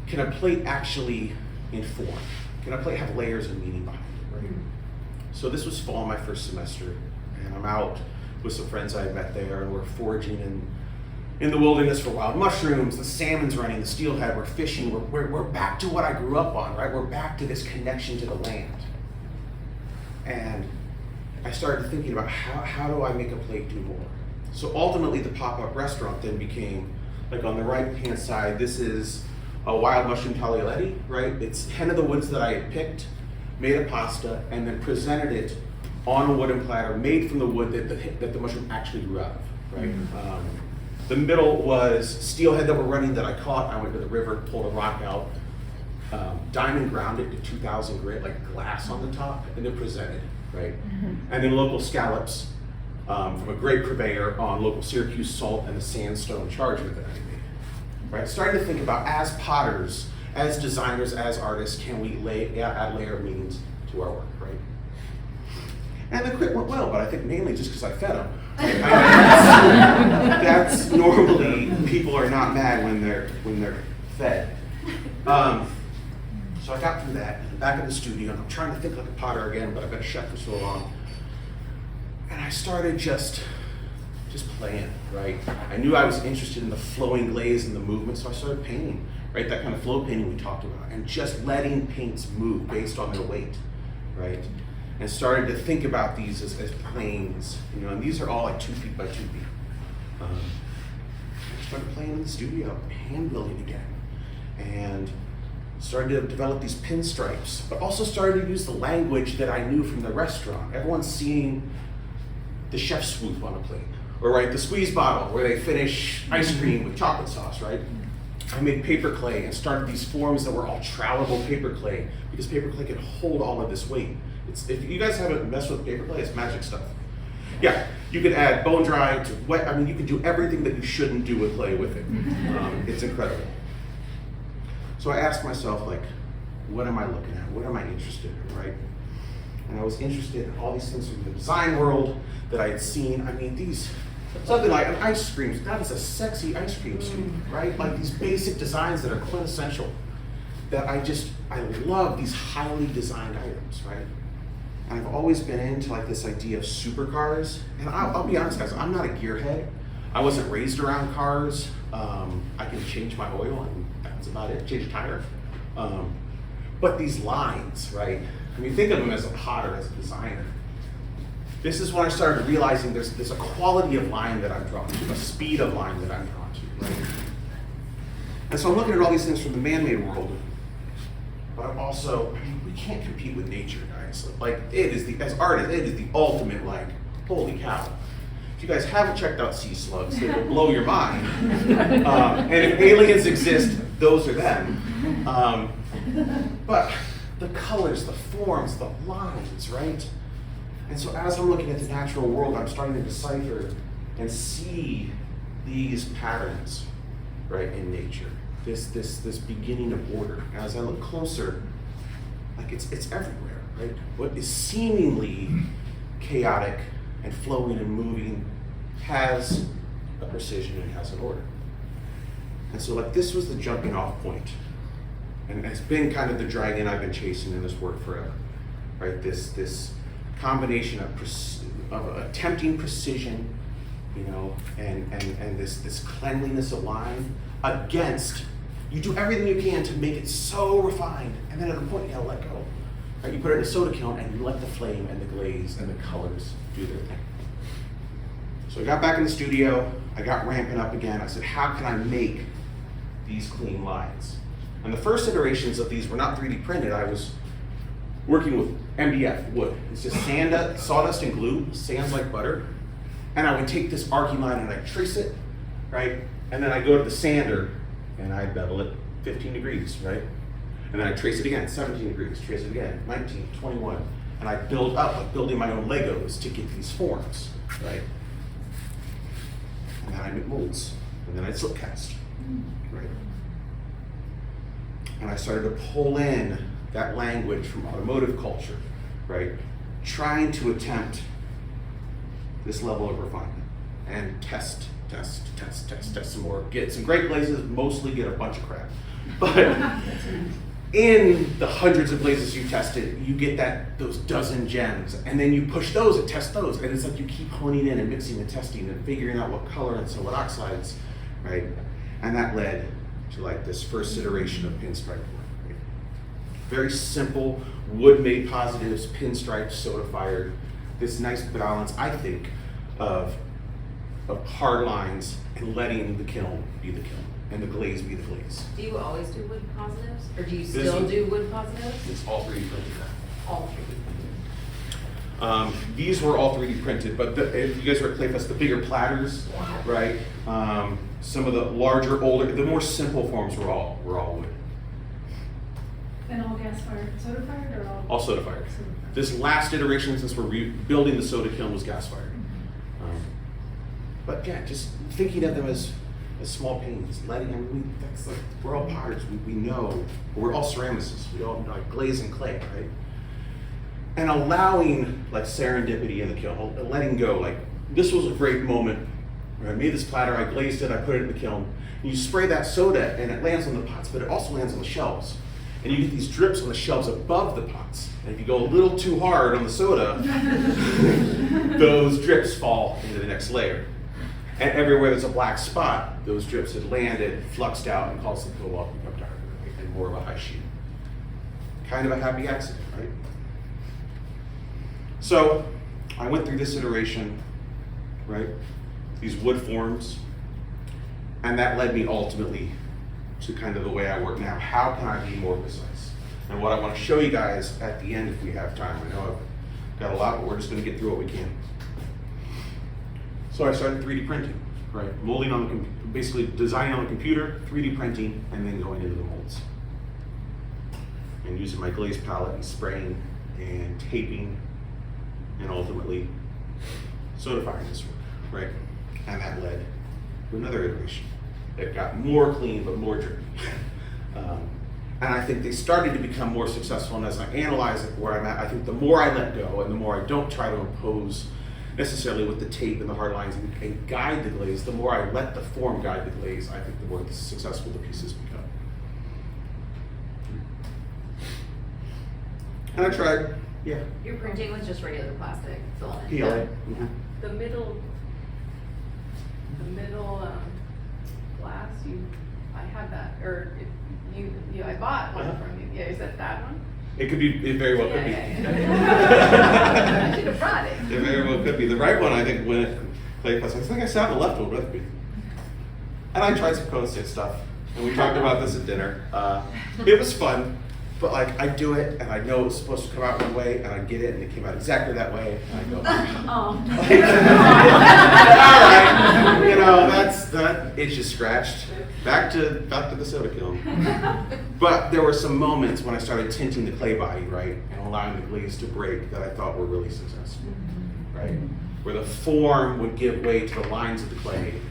Can a plate actually inform? Can a plate have layers and meaning behind it, right? So this was fall, my first semester, and I'm out with some friends I had met there, and we're foraging in the wilderness for wild mushrooms, the salmon's running, the steelhead, we're fishing, we're back to what I grew up on, right? We're back to this connection to the land. And I started thinking about how do I make a plate do more? So ultimately the pop-up restaurant then became, like on the right-hand side, this is a wild mushroom tagliatelle, right? It's hen of the woods that I had picked, made a pasta, and then presented it on a wooden platter made from the wood that the mushroom actually grew out of, right? The middle was steelhead that were running that I caught. I went to the river, pulled a rock out, diamond ground it to 2,000 grit, like glass on the top, and then presented, right? And then local scallops from a great purveyor on local Syracuse salt and the sandstone charger that I made, right? Starting to think about, as potters, as designers, as artists, can we add layer of meanings to our work, right? And the crit went well, but I think mainly just because I fed them. That's normally, people are not mad when they're fed. So I got through that, and back in the studio, and I'm trying to think like a potter again, but I've been a chef for so long. And I started just playing, right? I knew I was interested in the flowing glaze and the movement, so I started painting, right? That kind of flow painting we talked about, and just letting paints move based on their weight, right? And started to think about these as planes, and these are all like 2 feet by 2 feet. I started playing in the studio, hand building again, and started to develop these pinstripes, but also started to use the language that I knew from the restaurant. Everyone's seeing the chef swoop on a plate, or right, the squeeze bottle where they finish ice cream with chocolate sauce, right? I made paper clay and started these forms that were all trowelable paper clay, because paper clay can hold all of this weight. If you guys haven't messed with paper clay, it's magic stuff. Yeah, you could add bone dry to wet. I mean, you can do everything that you shouldn't do with clay with it. It's incredible. So I asked myself, like, what am I looking at? What am I interested in, right? And I was interested in all these things from the design world that I had seen. I mean, something like an ice cream, that is a sexy ice cream scoop, right? Like these basic designs that are quintessential, that I love these highly designed items, right? And I've always been into like this idea of supercars. And I'll be honest, guys, I'm not a gearhead. I wasn't raised around cars. I can change my oil and that's about it, change a tire. But these lines, right? I mean, think of them as a potter, as a designer. This is when I started realizing there's a quality of line that I'm drawn to, a speed of line that I'm drawn to, right? And so I'm looking at all these things from the man-made world, but I'm also, we can't compete with nature, guys. Like, as artists, it is the ultimate, like, holy cow. If you guys haven't checked out sea slugs, they will blow your mind. And if aliens exist, those are them. But the colors, the forms, the lines, right? And so as I'm looking at the natural world, I'm starting to decipher and see these patterns, right, in nature. This beginning of order. And as I look closer, like it's everywhere, right? What is seemingly chaotic and flowing and moving has a precision and has an order. And so like this was the jumping off point. And it's been kind of the dragon I've been chasing in this work forever, right? This combination of attempting precision, and this cleanliness of line against, you do everything you can to make it so refined, and then at a point you gotta let go. Right? You put it in a soda kiln and you let the flame and the glaze and the colors do their thing. So I got back in the studio, I got ramping up again. I said, how can I make these clean lines? And the first iterations of these were not 3D printed. I was working with MDF wood. It's just sawdust and glue, sands like butter. And I would take this arcing line and I'd trace it, right? And then I go to the sander and I bevel it 15 degrees, right? And then I trace it again, 17 degrees, trace it again, 19, 21. And I build up, like building my own Legos to get these forms, right? And then I make molds, and then I slip cast, right? And I started to pull in that language from automotive culture, right? Trying to attempt this level of refinement and test some more. Get some great glazes, mostly get a bunch of crap. But in the hundreds of glazes you tested, you get those dozen gems, and then you push those and test those, and it's like you keep honing in and mixing and testing and figuring out what color and so what oxides, right? And that led to like this first iteration of pinstripe work. Right? Very simple, wood-made positives, pinstripes, soda-fired. This nice balance, I think, of hard lines and letting the kiln be the kiln and the glaze be the glaze. Do you always do wood positives, or do you This still is- do wood positives? It's all 3D printed now. All three. These were all 3D printed, but if you guys were at Clayfest, the bigger platters, right? Some of the larger, older, the more simple forms were all wood. And all gas fired, soda fired, or all? All soda fired. This last iteration, since we're rebuilding the soda kiln, was gas fired. But yeah, just thinking of them as small paintings, letting them, that's like, we're all potters, we know, we're all ceramicists, we all like glaze and clay, right? And allowing like serendipity in the kiln, letting go, like this was a great moment. I made this platter, I glazed it, I put it in the kiln. And you spray that soda and it lands on the pots, but it also lands on the shelves. And you get these drips on the shelves above the pots. And if you go a little too hard on the soda, those drips fall into the next layer. And everywhere there's a black spot, those drips had landed, fluxed out, and caused them to go up and become darker, right? And more of a high sheet. Kind of a happy accident, right? So I went through this iteration, right? These wood forms, and that led me ultimately to kind of the way I work now. How can I be more precise? And what I want to show you guys at the end, if we have time, I know I've got a lot, but we're just going to get through what we can. So I started 3D printing, right? Molding on the, basically designing on the computer, 3D printing, and then going into the molds. And using my glaze palette and spraying and taping and ultimately soda-firing this work, right? And that led to another iteration that got more clean but more dirty. And I think they started to become more successful, and as I analyze it where I'm at, I think the more I let go and the more I don't try to impose necessarily with the tape and the hard lines and guide the glaze, the more I let the form guide the glaze, I think the more successful the pieces become. And I tried, yeah. You're printing with just regular plastic filament. PLA. Mhm. The middle glass, I have that, or if I bought one from you. Yeah, is that one? It could be, it very well could be. Yeah. I should have brought it. It very well could be. The right one, I think, when it Clayfest, I think I sat on the left one with me. And I tried some cone stick stuff, and we talked about this at dinner. It was fun, but like I do it, and I know it's supposed to come out one way, and I get it, and it came out exactly that way, and I go, Oh. all right, you know, that itch is scratched. Back to the soda kiln. But there were some moments when I started tinting the clay body, right, and allowing the glaze to break that I thought were really successful, right? Where the form would give way to the lines of the clay,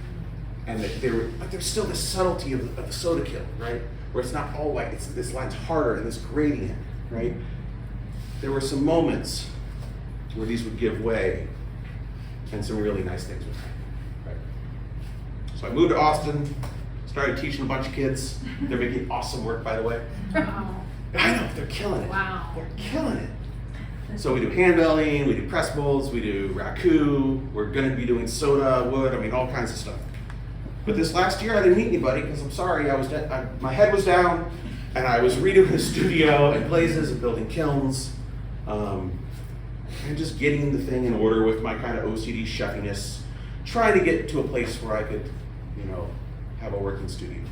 and that but there's still the subtlety of the soda kiln, right? Where it's not all white, this line's harder and this gradient, right? There were some moments where these would give way, and some really nice things would happen, right? So I moved to Austin. Started teaching a bunch of kids. They're making awesome work, by the way. Wow. I know, they're killing it. Wow. They're killing it. So we do hand belling, we do press molds, we do raku, we're gonna be doing soda, wood, I mean, all kinds of stuff. But this last year I didn't meet anybody because I'm sorry, my head was down and I was redoing the studio and glazes and building kilns. And just getting the thing in order with my kind of OCD chefiness, try to get to a place where I could, you know, have a working studio.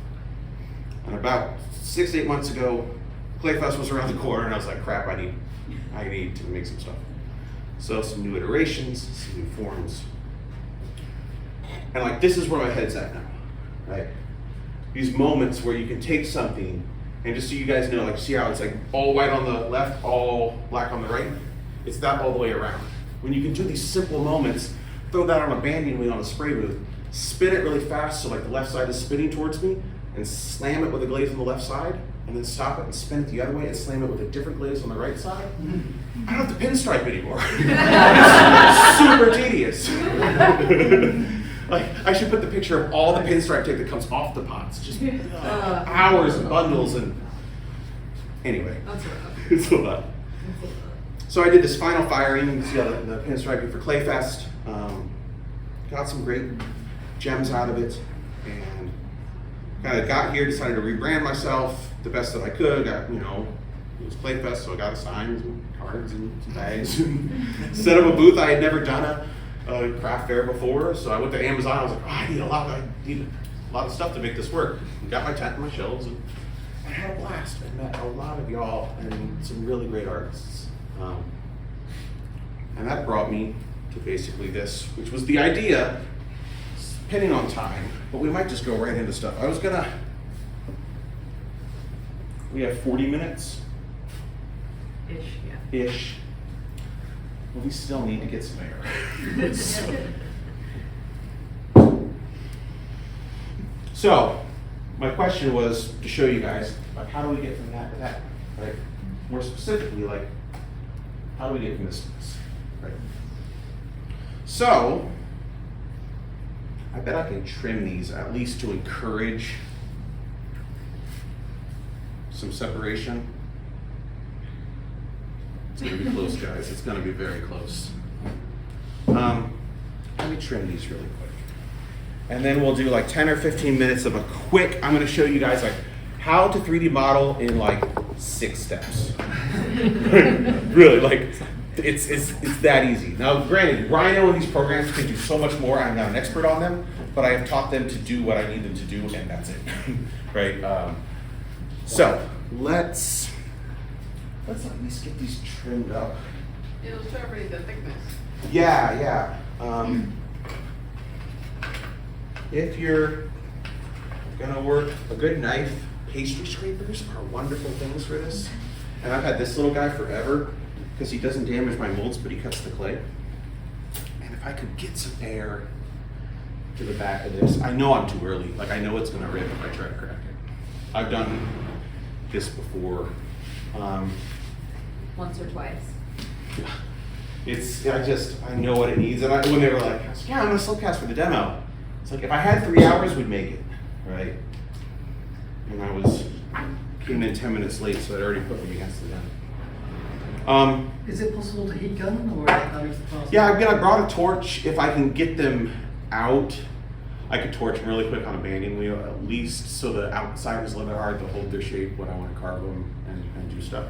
And about 6 to 8 months ago, Clay Fest was around the corner, and I was like, crap, I need to make some stuff. So some new iterations, some new forms. And like, this is where my head's at now, right? These moments where you can take something, and just so you guys know, like, see how it's like all white on the left, all black on the right? It's that all the way around. When you can do these simple moments, throw that on a banding wheel on a spray booth, spin it really fast so like the left side is spinning towards me, and slam it with a glaze on the left side, and then stop it and spin it the other way and slam it with a different glaze on the right side. I don't have to pinstripe anymore. It's super tedious. Like, I should put the picture of all the pinstripe tape that comes off the pots. Just hours and bundles and anyway. That's rough. It's a lot. So I did this final firing. You can see the pinstriping for Clay Fest. Got some great gems out of it, and kind of got here, decided to rebrand myself the best that I could. Got, you know, it was Clay Fest, so I got a sign and cards and some bags. Set up a booth. I had never done a craft fair before, so I went to Amazon. I was like, oh, I need a lot of stuff to make this work. Got my tent and my shelves, and I had a blast. I met a lot of y'all and some really great artists. And that brought me to basically this, which was the idea, depending on time, but we might just go right into stuff. We have 40 minutes. Ish, yeah. Ish. Well, we still need to get some air. So, my question was to show you guys, like, how do we get from that to that, right? More specifically, like, how do we get from this to this, right? So, I bet I can trim these at least to encourage some separation. It's gonna be close, guys. It's gonna be very close. Let me trim these really quick. And then we'll do like 10 or 15 minutes of a quick, I'm gonna show you guys like how to 3D model in like 6 steps. Really, like, it's that easy. Now, granted, Rhino and these programs can do so much more. I'm not an expert on them, but I have taught them to do what I need them to do, and that's it, right? So let's at least get these trimmed up. It'll show everybody the thickness. Yeah. If you're gonna work a good knife, pastry scrapers are wonderful things for this. And I've had this little guy forever because he doesn't damage my molds, but he cuts the clay. And if I could get some air to the back of this, I know I'm too early. Like, I know it's gonna rip if I try to crack it. I've done this before. Once or twice. I know what it needs. And when they were like, yeah, I'm gonna slipcast for the demo. It's like, if I had 3 hours, we'd make it, right? And came in 10 minutes late, so it already put me against the gun. Is it possible to heat gun, or how is it possible? Yeah, I brought a torch. If I can get them out, I could torch them really quick on a banding wheel, at least so the outside is a little bit hard to hold their shape when I want to carve them and do stuff.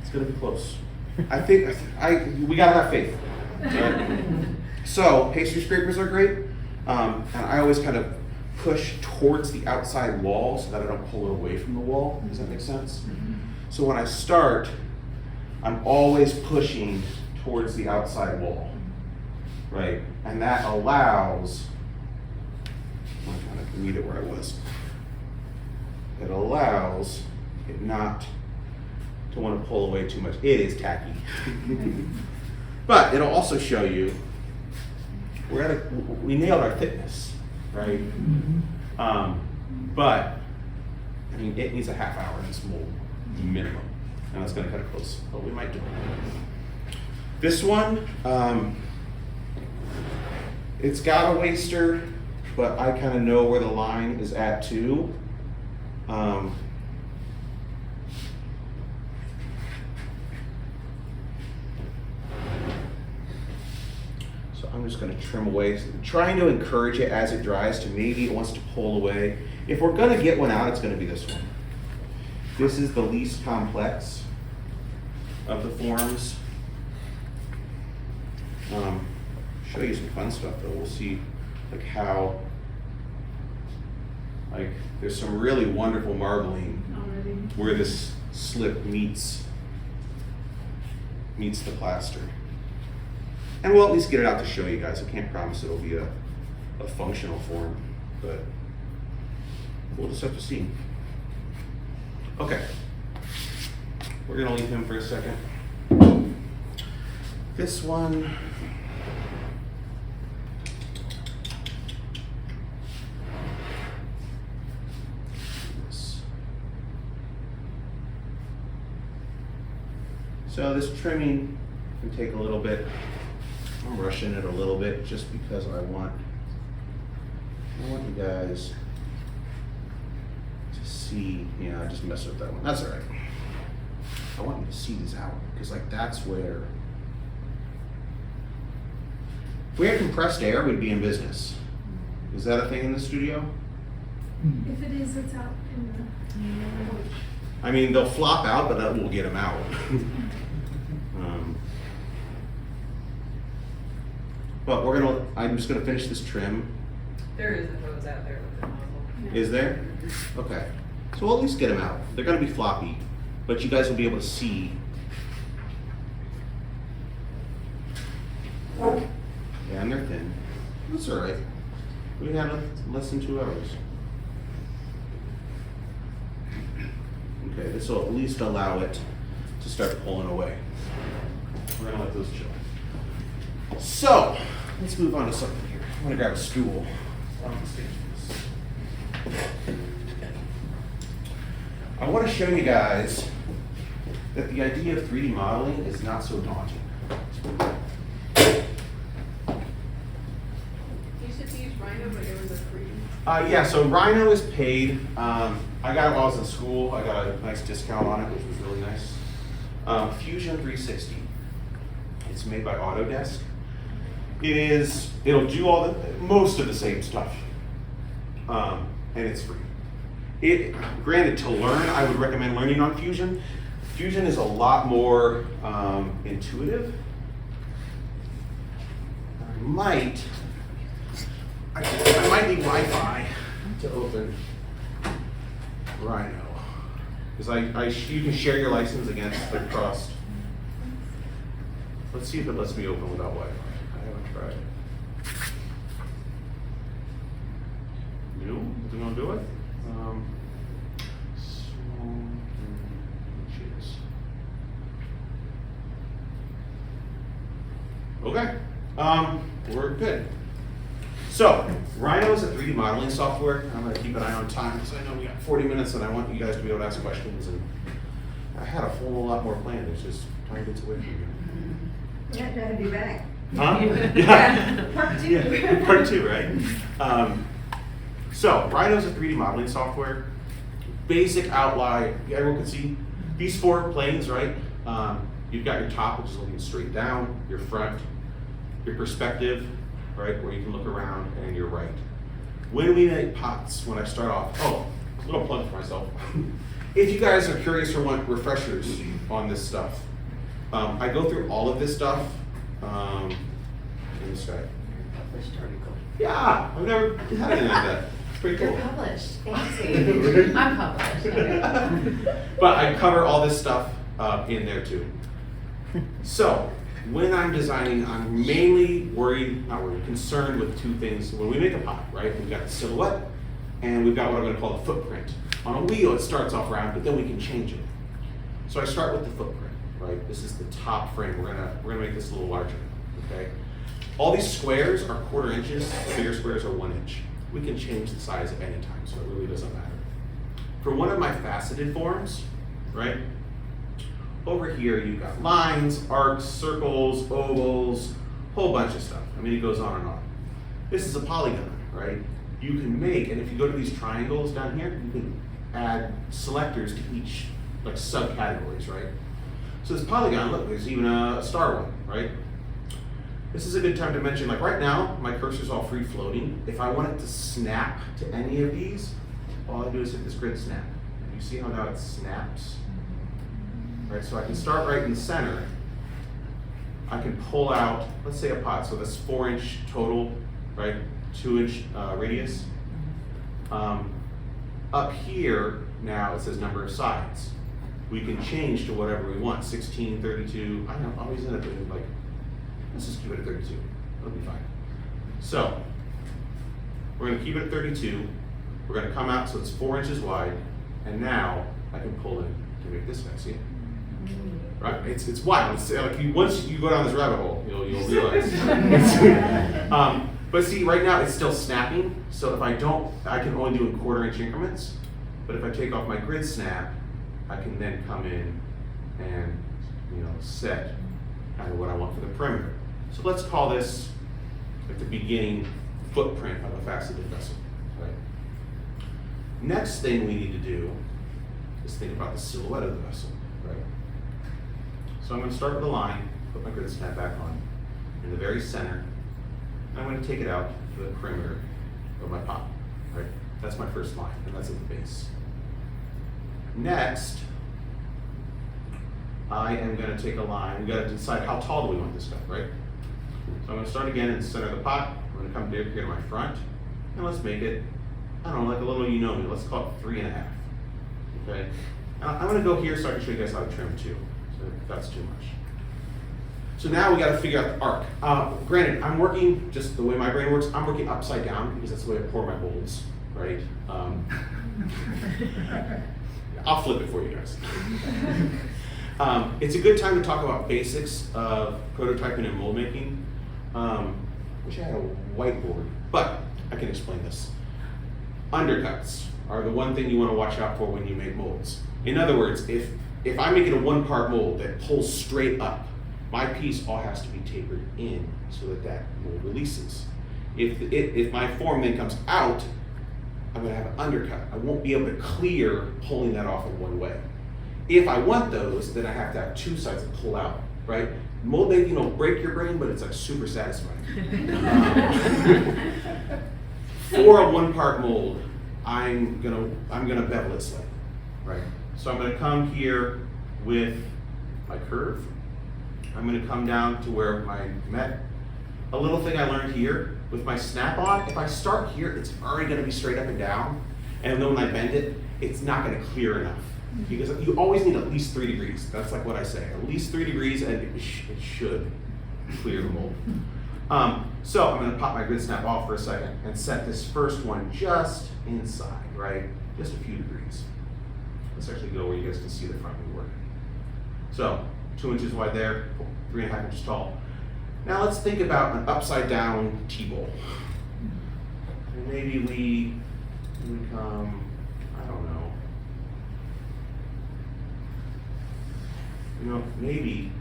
It's gonna be close. I think we gotta have faith. Right? So pastry scrapers are great, and I always kind of push towards the outside wall so that I don't pull it away from the wall. Does that make sense? Mm-hmm. So when I start, I'm always pushing towards the outside wall, right? And that allows, I'm trying to meet it where I was. It allows it not to want to pull away too much. It is tacky. But it'll also show you we nailed our thickness, right? But I mean, it needs a half hour in this mold minimum, and that's going to cut it close. But we might do it. This one, it's got a waster, but I kind of know where the line is at too. I'm just going to trim away, trying to encourage it as it dries to maybe it wants to pull away. If we're going to get one out, it's going to be this one. This is the least complex of the forms. show you some fun stuff though. We'll see like how, like there's some really wonderful marbling Already. where this slip meets the plaster. And we'll at least get it out to show you guys. I can't promise it'll be a functional form, but we'll just have to see. Okay, we're gonna leave him for a second. This one, so this trimming can take a little bit. I'm rushing it a little bit just because I want you guys to see. Yeah, I just messed up that one. That's all right. I want you to see this out because like that's where, if we had compressed air, we'd be in business. Is that a thing in the studio? If it is, it's out in the. I mean, they'll flop out, but that will get them out. But I'm just gonna finish this trim. There is a hose out there with the nozzle. Is there? Okay. So we'll at least get them out. They're gonna be floppy, but you guys will be able to see. Yeah, and they're thin. That's all right. We had less than 2 hours. Okay, this will at least allow it to start pulling away. We're gonna let those chill. So, let's move on to something here. I'm gonna grab a stool. I want to show you guys that the idea of 3D modeling is not so daunting. You should use Rhino, but it was a free. Yeah, so Rhino is paid. I got it while I was in school. I got a nice discount on it, which was really nice. Fusion 360. It's made by Autodesk. It'll do most of the same stuff. And it's free. Granted, to learn, I would recommend learning on Fusion. Fusion is a lot more intuitive. I might need Wi-Fi to open Rhino. Because you can share your license against the trust. Let's see if it lets me open without Wi-Fi. I haven't tried. No, is it gonna do it? Okay, we're good. So, Rhino is a 3D modeling software. I'm gonna keep an eye on time because I know we got 40 minutes and I want you guys to be able to ask questions. And I had a whole lot more planned. It's just time gets away from you. Yeah, glad to be back. Huh? Yeah. Part two. Yeah. Part 2, right? So, Rhino is a 3D modeling software. Basic outline, everyone can see these 4 planes, right? You've got your top, which is looking straight down, your front, your perspective, right, where you can look around, and your right. When we make pots, when I start off, a little plug for myself. If you guys are curious or want refreshers on this stuff, I go through all of this stuff in this guy. Yeah, I've never had anything like that. It's pretty cool. You're published, fancy. I'm published. But I cover all this stuff in there too. So, when I'm designing, I'm mainly concerned with 2 things. When we make a pot, right, we've got the silhouette, and we've got what I'm gonna call a footprint. On a wheel, it starts off round, but then we can change it. So I start with the footprint, right? This is the top frame. We're gonna make this a little larger, okay? All these squares are 1/4 inches, the bigger squares are 1 inch. We can change the size at any time, so it really doesn't matter. For one of my faceted forms, right? Over here, you've got lines, arcs, circles, ovals, whole bunch of stuff. I mean, it goes on and on. This is a polygon, right? You can make, and if you go to these triangles down here, you can add selectors to each, like, subcategories, right? So this polygon, look, there's even a star one, right? This is a good time to mention, like right now, my cursor's all free floating. If I want it to snap to any of these, all I do is hit this grid snap. You see how now it snaps? Right, so I can start right in the center, I can pull out, let's say a pot, so that's 4-inch total, right? 2-inch radius. Up here, now it says number of sides. We can change to whatever we want, 16, 32, I don't know, always end up doing like, let's just keep it at 32, it'll be fine. So, we're gonna keep it at 32, we're gonna come out so it's 4 inches wide, and now I can pull in to make this guy, see it? Right, it's wide, it's like once you go down this rabbit hole, you'll realize. But see, right now it's still snapping, so if I don't, I can only do in 1/4 inch increments, but if I take off my grid snap, I can then come in and, set kind of what I want for the perimeter. So let's call this at the beginning footprint of a faceted vessel, right? Next thing we need to do is think about the silhouette of the vessel, right? So I'm going to start with a line, put my grid snap back on, in the very center, and I'm going to take it out to the perimeter of my pot, right? That's my first line, and that's at the base. Next, I am going to take a line. We've got to decide how tall do we want this guy, right? So I'm going to start again in the center of the pot. I'm going to come here to my front, and let's make it, I don't know, like a little me. Let's call it 3.5. Okay? Now, I'm going to go here so I can show you guys how to trim too. So that's too much. So now we got to figure out the arc. Granted, I'm working just the way my brain works. I'm working upside down because that's the way I pour my molds, right? I'll flip it for you guys. It's a good time to talk about basics of prototyping and mold making. Wish I had a whiteboard, but I can explain this. Undercuts are the one thing you want to watch out for when you make molds. In other words, if I'm making a 1-part mold that pulls straight up, my piece all has to be tapered in so that mold releases. If my form then comes out, I'm going to have an undercut. I won't be able to clear pulling that off in one way. If I want those, then I have to have 2 sides that pull out, right? Mold making will break your brain, but it's like super satisfying. For a 1-part mold, I'm gonna bevel it slightly, right? So I'm gonna come here with my curve. I'm gonna come down to where my met. A little thing I learned here with my snap-on, if I start here, it's already gonna be straight up and down, and then when I bend it, it's not gonna clear enough. Because you always need at least 3 degrees. That's like what I say, at least 3 degrees, and it should clear the mold. So I'm gonna pop my grid snap off for a second and set this first one just inside, right? Just a few degrees. Let's actually go where you guys can see the front of the work. So 2 inches wide there, 3.5 inches tall. Now let's think about an upside down T-bowl. And maybe we come, I don't know. Maybe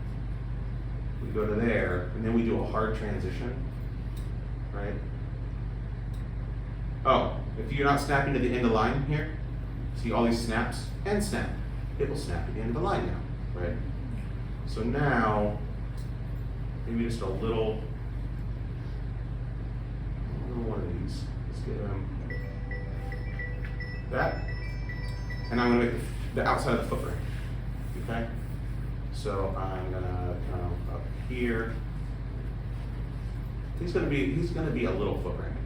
we go to there and then we do a hard transition, right? Oh, if you're not snapping to the end of the line here, see all these snaps and snap. It will snap at the end of the line now, right? So now, maybe just a little one of these. Let's get that. And I'm gonna make the outside of the footprint, okay? So I'm gonna come up here. He's gonna be a little footprint.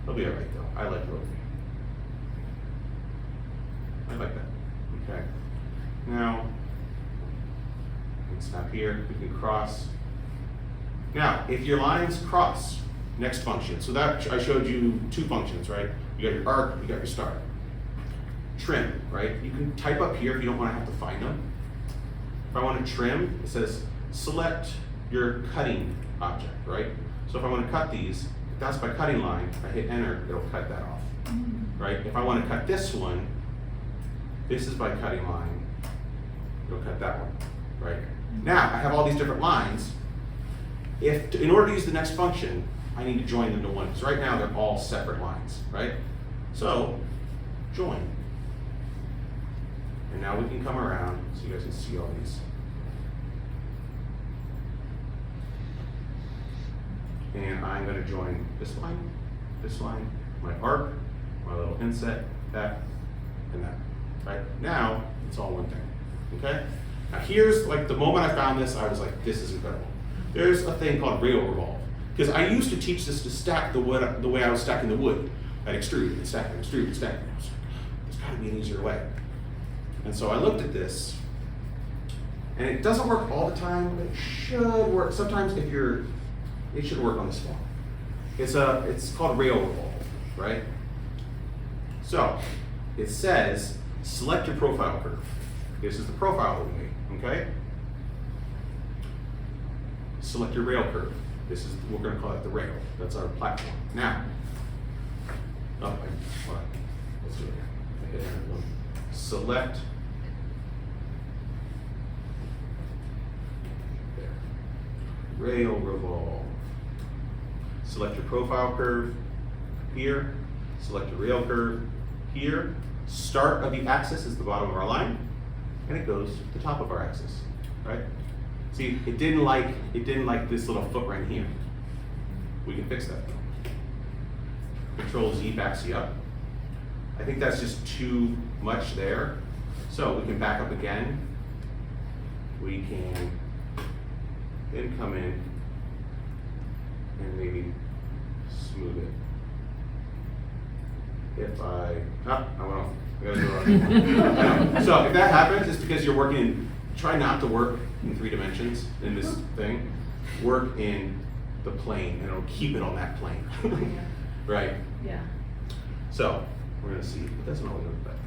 He'll be alright though. I like rotary. I like that. Okay. Now, we can snap here, we can cross. Now, if your lines cross, next function. So that, I showed you 2 functions, right? You got your arc, you got your start. Trim, right? You can type up here if you don't want to have to find them. If I want to trim, it says select your cutting object, right? So if I want to cut these, if that's my cutting line, I hit enter, it'll cut that off, right? If I want to cut this one, this is my cutting line, it'll cut that one, right? Now, I have all these different lines. In order to use the next function, I need to join them to one, because right now they're all separate lines, right? So, join. And now we can come around so you guys can see all these. And I'm going to join this line, my arc, my little inset, that, and that. Right? Now, it's all one thing. Okay? Now here's, like, the moment I found this, I was like, this is incredible. there's a thing called rail revolve. Because I used to teach this to stack the wood the way I was stacking the wood. I'd extrude and stack and extrude and stack. And I was like, there's gotta be an easier way. And so I looked at this, and it doesn't work all the time, but it should work. Sometimes it should work on this one. It's called rail revolve, right? So, it says, select your profile curve. This is the profile that we made, okay? Select your rail curve. This is, we're gonna call it the rail. That's our platform. Now, let's do it again. I hit enter one. Select. There. Rail revolve. Select your profile curve here. Select your rail curve here. Start of the axis is the bottom of our line, and it goes to the top of our axis, right? See, it didn't like this little foot right here. We can fix that. Control Z backs you up. I think that's just too much there. So we can back up again. We can then come in and maybe smooth it. If I went off. I gotta do it. So if that happens, it's because you're working. Try not to work in 3 dimensions in this thing. Work in the plane, and it'll keep it on that plane. Right? Yeah. So we're gonna see, but that's not what we're doing.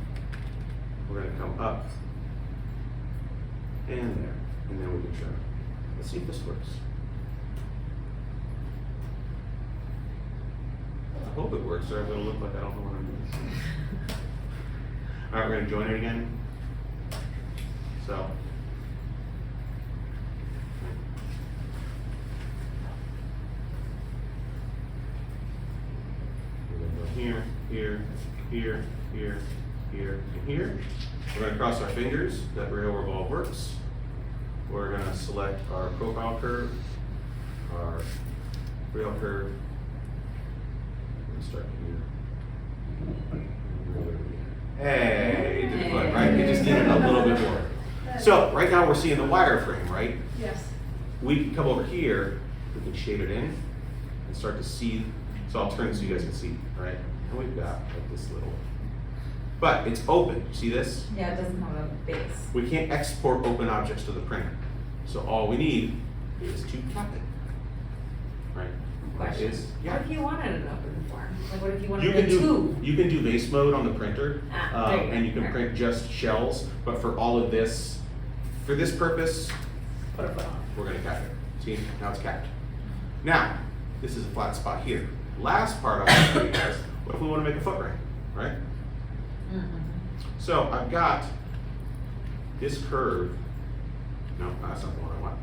We're gonna come up and there, and then we can trim. Let's see if this works. I hope it works, or I'm gonna look like I don't know what I'm doing. All right, we're gonna join it again. So. We're gonna go here, here, here, here, here, and here. We're gonna cross our fingers that rail revolve works. We're gonna select our profile curve, our rail curve. We're gonna start here. Hey, it did the foot, right? It just needed a little bit more. So right now we're seeing the wireframe, right? Yes. We can come over here, we can shade it in and start to see. So I'll turn it so you guys can see, right? And we've got like this little, but it's open. See this? Yeah, it doesn't have a base. We can't export open objects to the printer. So all we need is to cap it, right? Question. Is, What yeah. if you wanted an open form? Like, what if you You wanted can a do tube? you can do base mode on the printer, There you go. and you can print just shells. But for all of this, for this purpose, Put a foot on. we're gonna cap it. See, now it's capped. Now, this is a flat spot here. Last part I want to show you guys. What if we want to make a foot ring, right? Mm-hmm. So I've got this curve. No, that's not the one I want.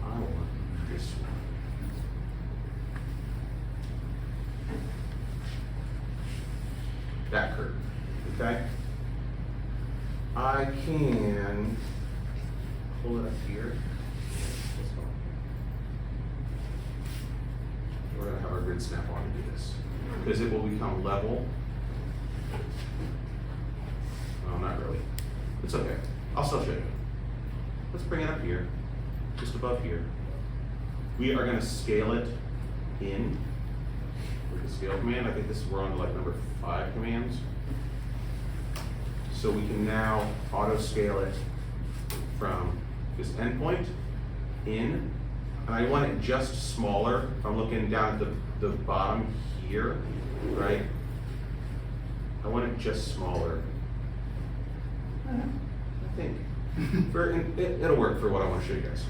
I want this one. That curve, okay? I can pull it up here. This one. We're gonna have our grid snap on to do this, because it will become level. Well, not really. It's okay. I'll still show you. Let's bring it up here, just above here. We are gonna scale it in with the scale command. I think we're on like number 5 commands. So we can now auto scale it from this endpoint in, and I want it just smaller. If I'm looking down at the bottom here, right? I want it just smaller. I think. It'll work for what I want to show you guys.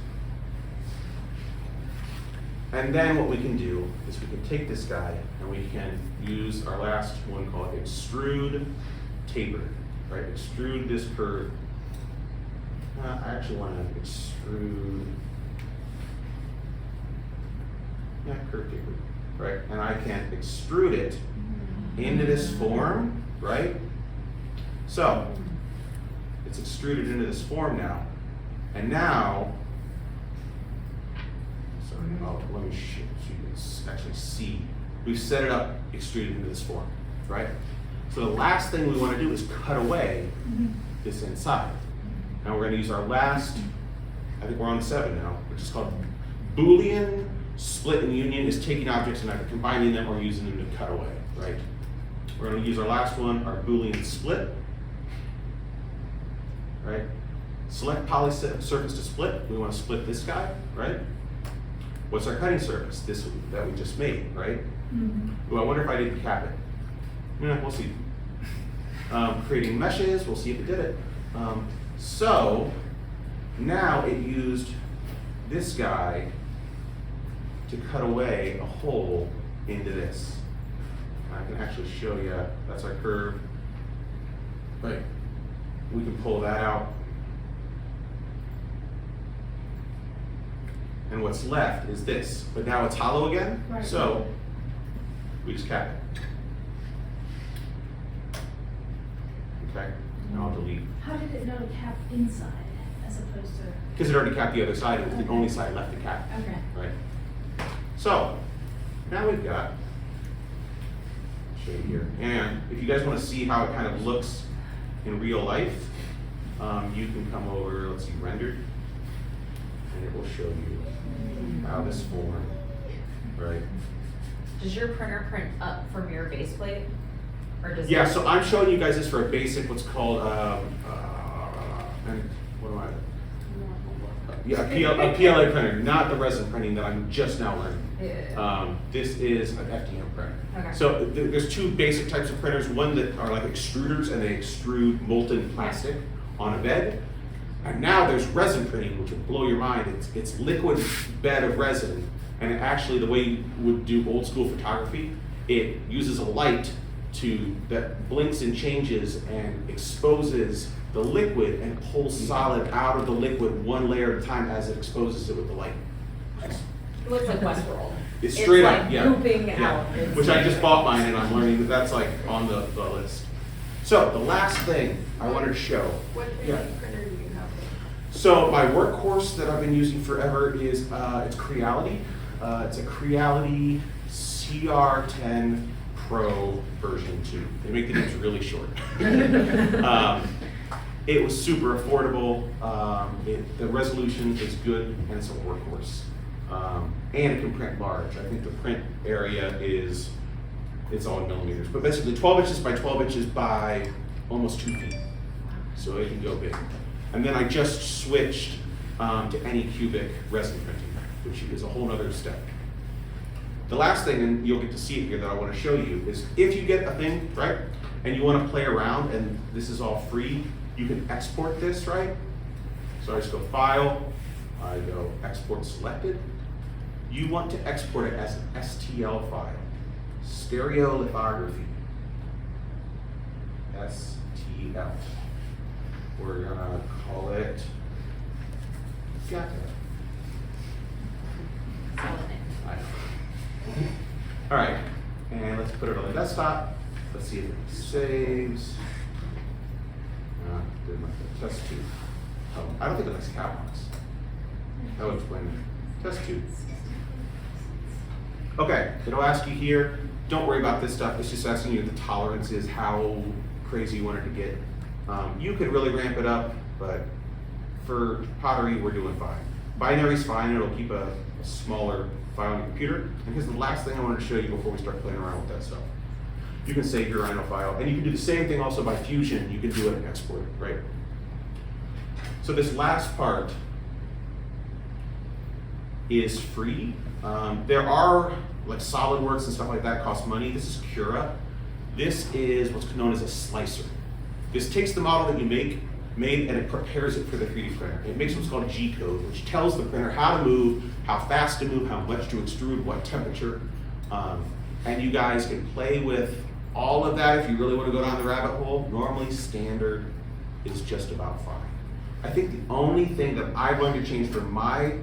And then what we can do is we can take this guy and we can use our last one called extrude taper, right? Extrude this curve. I actually want to extrude, yeah, curve taper, right? And I can extrude it into this form, right? So it's extruded into this form now. And now, sorry, let me show you can actually see. We've set it up extruded into this form, right? So the last thing we want to do is cut away this inside. Now we're going to use our last I think we're on 7 now, which is called Boolean split and union, is taking objects and either combining them or using them to cut away, right? We're going to use our last one, our Boolean split, right? Select poly surface to split. We want to split this guy, right? What's our cutting surface? This that we just made, right? Well, I wonder if I didn't cap it. Yeah, we'll see. Creating meshes, we'll see if it did it. So now it used this guy to cut away a hole into this. I can actually show you, that's our curve. Right. We can pull that out. And what's left is this, but now it's hollow again, Right. so we just cap it. Okay, now I'll delete. How did it know to cap inside as opposed to? Because it already capped the other side, it was the Okay. only side left to cap, Okay. right? So, now we've got, I'll show you here, and if you guys want to see how it kind of looks in real life, you can come over, let's see, rendered, and it will show you how this formed, right? Does your printer print up from your base plate? Or does Yeah, it? so I'm showing you guys this for a basic, what's called, and what am I? Yeah, a PLA printer, not the resin printing that I'm just now learning. Yeah. This is an FDM printer. Okay. So there's 2 basic types of printers, one that are like extruders and they extrude molten plastic on a bed. And now there's resin printing, which will blow your mind. It's liquid bed of resin, and it actually, the way you would do old school photography, it uses a light that blinks and changes and exposes the liquid and pulls solid out of the liquid one layer at a time as it exposes it with the light. It looks like Westworld. It's straight like up, yeah. Pooping yeah. out. It's- Which I just bought mine and I'm learning that that's like on the list. So the last thing I wanted to show. What Yeah. printer do you have? So my workhorse that I've been using forever is it's Creality. It's a Creality CR10 Pro version 2. They make the names really short. It was super affordable. The resolution is good, and it's a workhorse. And it can print large. I think the print area it's all in millimeters, but basically 12 inches by 12 inches by almost 2 feet. So it can go big. And then I just switched to any cubic resin printing, which is a whole other step. The last thing, and you'll get to see it here that I want to show you, is if you get a thing, right, and you want to play around, and this is all free, you can export this, right? So I just go File, I go Export Selected. You want to export it as an STL file, stereolithography, STL. We're gonna call it GACA. Solid name. I know. All right, and let's put it on the desktop. Let's see if it saves. Did my test 2. Oh, I don't think it likes cap marks. That would explain it. Test 2. Okay, it'll ask you here. Don't worry about this stuff. It's just asking you the tolerances, how crazy you want it to get. You could really ramp it up, but for pottery, we're doing fine. Binary's fine. It'll keep a smaller file on your computer. And here's the last thing I wanted to show you before we start playing around with that stuff. You can save your Rhino file, and you can do the same thing also by Fusion. You can do it and export it, right? So this last part is free. There are like SolidWorks and stuff like that cost money. This is Cura. This is what's known as a slicer. This takes the model that you made and it prepares it for the 3D printer. It makes what's called a G code, which tells the printer how to move, how fast to move, how much to extrude, what temperature. And you guys can play with all of that if you really want to go down the rabbit hole. Normally standard is just about fine. I think the only thing that I'm going to change for my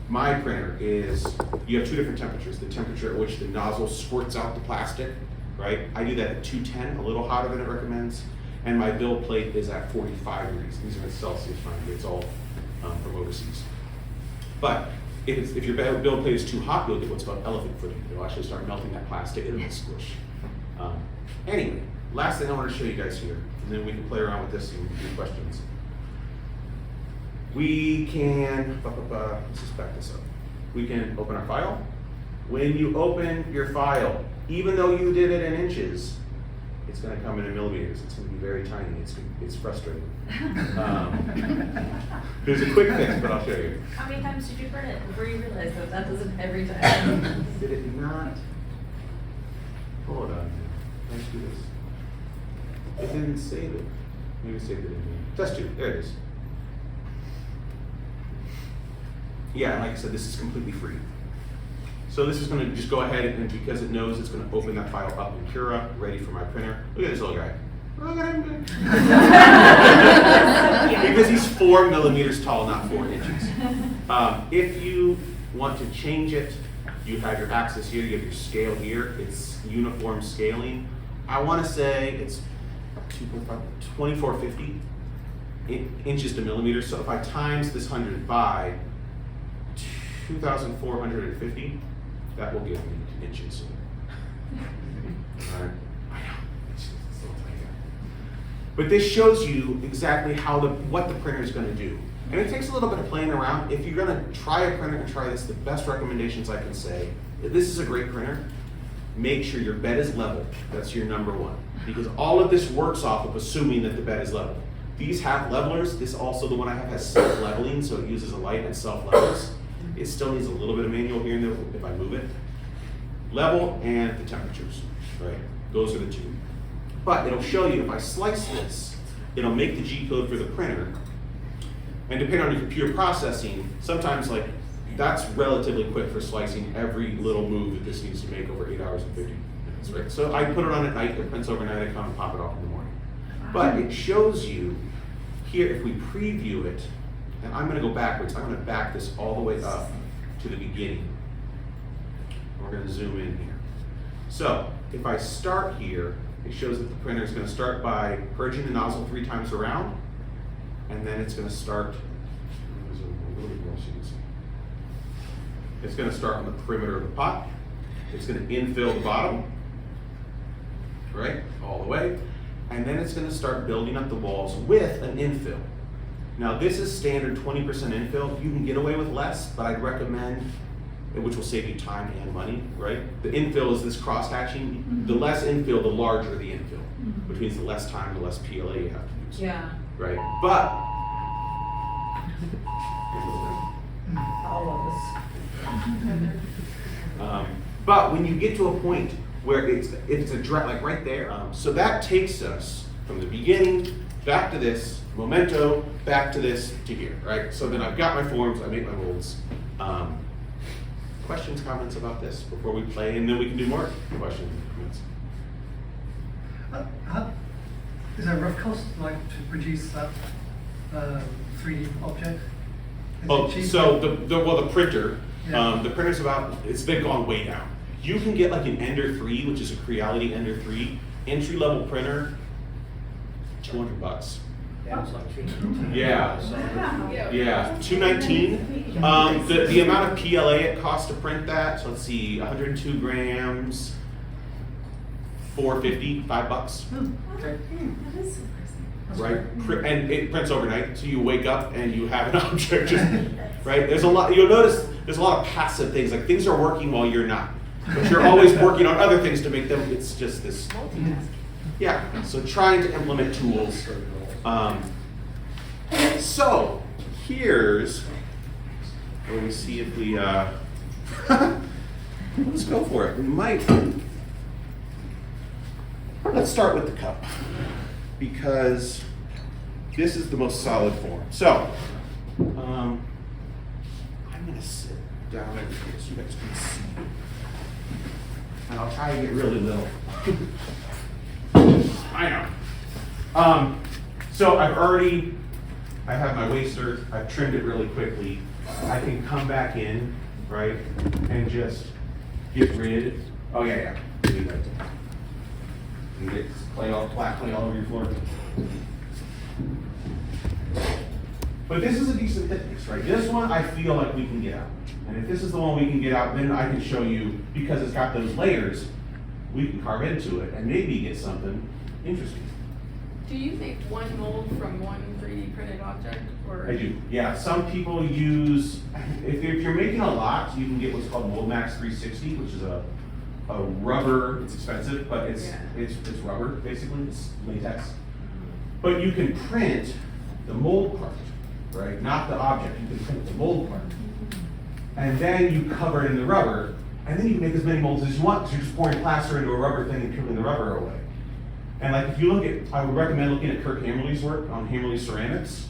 printer is you have 2 different temperatures. The temperature at which the nozzle squirts out the plastic, right? I do that at 210, a little hotter than it recommends. And my build plate is at 45 degrees. These are in Celsius, mind you, it's all from overseas. But if your build plate is too hot, you'll get what's called elephant footing. It'll actually start melting that plastic and it'll squish. Anyway, last thing I want to show you guys here, and then we can play around with this and do questions. We can, let's just back this up. We can open our file. When you open your file, even though you did it in inches, it's going to come in millimeters. It's going to be very tiny. It's frustrating. There's a quick fix, but I'll show you. How many times did you burn it before you realized that that doesn't every time? Did it not? Hold on. Let's do this. It didn't save it. Maybe it saved it in here. Test tube. There it is. Yeah, like I said, this is completely free. So this is going to just go ahead and because it knows it's going to open that file up in Cura, ready for my printer. Look at this little guy. Look at him. Because he's 4 millimeters tall, not 4 inches. If you want to change it, you have your axis here, you have your scale here. It's uniform scaling. I want to say it's 2450 inches to millimeters. So if I times this 100 by 2,450, that will give me inches. All right. I know. It's a little tiny. But this shows you exactly what the printer is going to do. And it takes a little bit of playing around. If you're going to try a printer and try this, the best recommendations I can say, if this is a great printer, make sure your bed is level. That's your number one. Because all of this works off of assuming that the bed is level. These have levelers. This also, the one I have, has self-leveling, so it uses a light and self-levels. It still needs a little bit of manual here and there if I move it. Level and the temperatures, right? Those are the two. But it'll show you if I slice this, it'll make the G code for the printer. And depending on your computer processing, sometimes like that's relatively quick for slicing every little move that this needs to make over 8 hours and 50 minutes, right? So I put it on at night, it prints overnight, I come and pop it off in the morning. But it shows you here, if we preview it, and I'm going to go backwards. I'm going to back this all the way up to the beginning. We're going to zoom in here. So if I start here, it shows that the printer is going to start by purging the nozzle 3 times around, and then it's going to start. Zoom a little bit more so you can see. It's going to start on the perimeter of the pot. It's going to infill the bottom, right, all the way, and then it's going to start building up the walls with an infill. Now this is standard 20% infill. You can get away with less, but I'd recommend, which will save you time and money, right? The infill is this cross-hatching. The less infill, the larger the infill, which means the less time, the less PLA you have to use. Yeah. Right? But, but when you get to a point where it's a direct, like right there, so that takes us from the beginning back to this, memento, back to this, to here, right? So then I've got my forms, I make my molds. Questions, comments about this before we play, and then we can do more questions and comments. Is there a rough cost, like, to produce that 3D object? Is Oh, it cheap? so the printer, Yeah. the printer's they've gone way down. You can get like an Ender 3, which is a Creality Ender 3, entry-level printer, $200. Yeah. Yeah, $219. The amount of PLA it costs to print that, so let's see, 102 grams, $4.50, $5. Okay. That is surprising. Right, and it prints overnight, so you wake up and you have an object just, right? There's a lot, you'll notice there's a lot of passive things, like things are working while you're not. But you're always working on other things to make them, it's just this. Yeah, so trying to implement tools. So here's where we see if we, let's go for it. We might, let's start with the cup, because this is the most solid form. So, I'm gonna sit down over here so you guys can see. And I'll try to get really little. I know. So I have my waster, I've trimmed it really quickly. I can come back in, right, and just get rid, oh yeah. You get black clay all over your floor. But this is a decent thickness, right? This one I feel like we can get out. And if this is the one we can get out, then I can show you, because it's got those layers, we can carve into it and maybe get something interesting. Do you make one mold from one 3D printed object, or? I do, yeah. Some people use, if you're making a lot, you can get what's called Mold Max 360, which is a rubber, it's expensive, but it's rubber, basically, it's latex. But you can print the mold part, right? Not the object, you can print the mold part. And then you cover it in the rubber, and then you can make as many molds as you want, because you're just pouring plaster into a rubber thing and peeling the rubber away. And like if you look at, I would recommend looking at Kirk Hammerly's work on Hammerly Ceramics.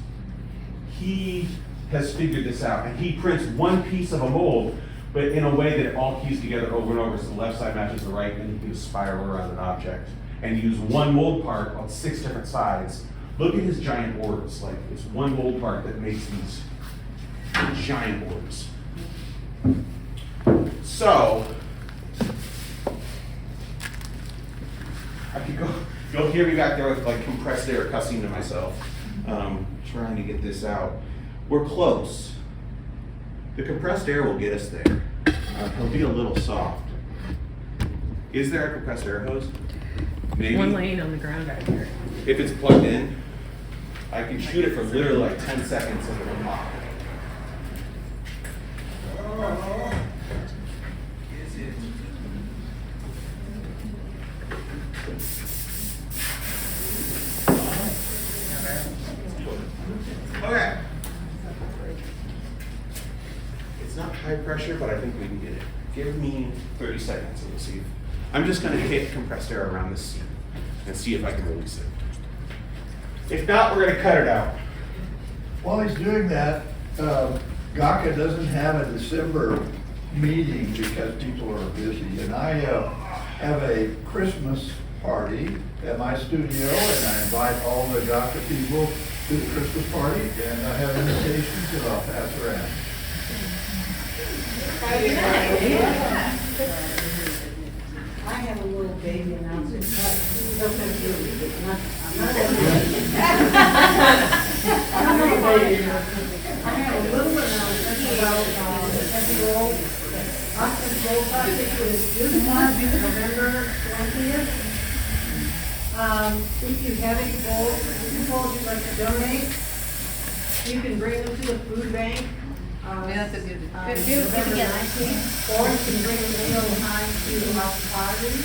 He has figured this out, and he prints one piece of a mold, but in a way that it all keys together over and over, so the left side matches the right, and you can just spiral around an object. And use one mold part on 6 different sides. Look at his giant boards, like it's one mold part that makes these giant boards. So, I could you'll hear me back there with like compressed air cussing to myself, trying to get this out. We're close. The compressed air will get us there. It'll be a little soft. Is there a compressed air hose? Maybe. One laying on the ground right here. If it's plugged in, I can shoot it for literally like 10 seconds and it'll pop. Is it? Okay. It's not high pressure, but I think we can get it. Give me 30 seconds and we'll see. I'm just going to hit compressed air around this seat and see if I can release it. If not, we're going to cut it out. While he's doing that, GACA doesn't have a December meeting because people are busy. And I have a Christmas party at my studio, and I invite all the GACA people to the Christmas party, and I have invitations that I'll pass around. I have a little baby announcement. I'm not I have a little announcement about the heavy roll. Austin's Roll Project is this month, November 20th. If you have any bowls you'd like to donate, you can bring them to the food bank. That's a good. November 19th, or you can bring them anytime to Austin Pottery.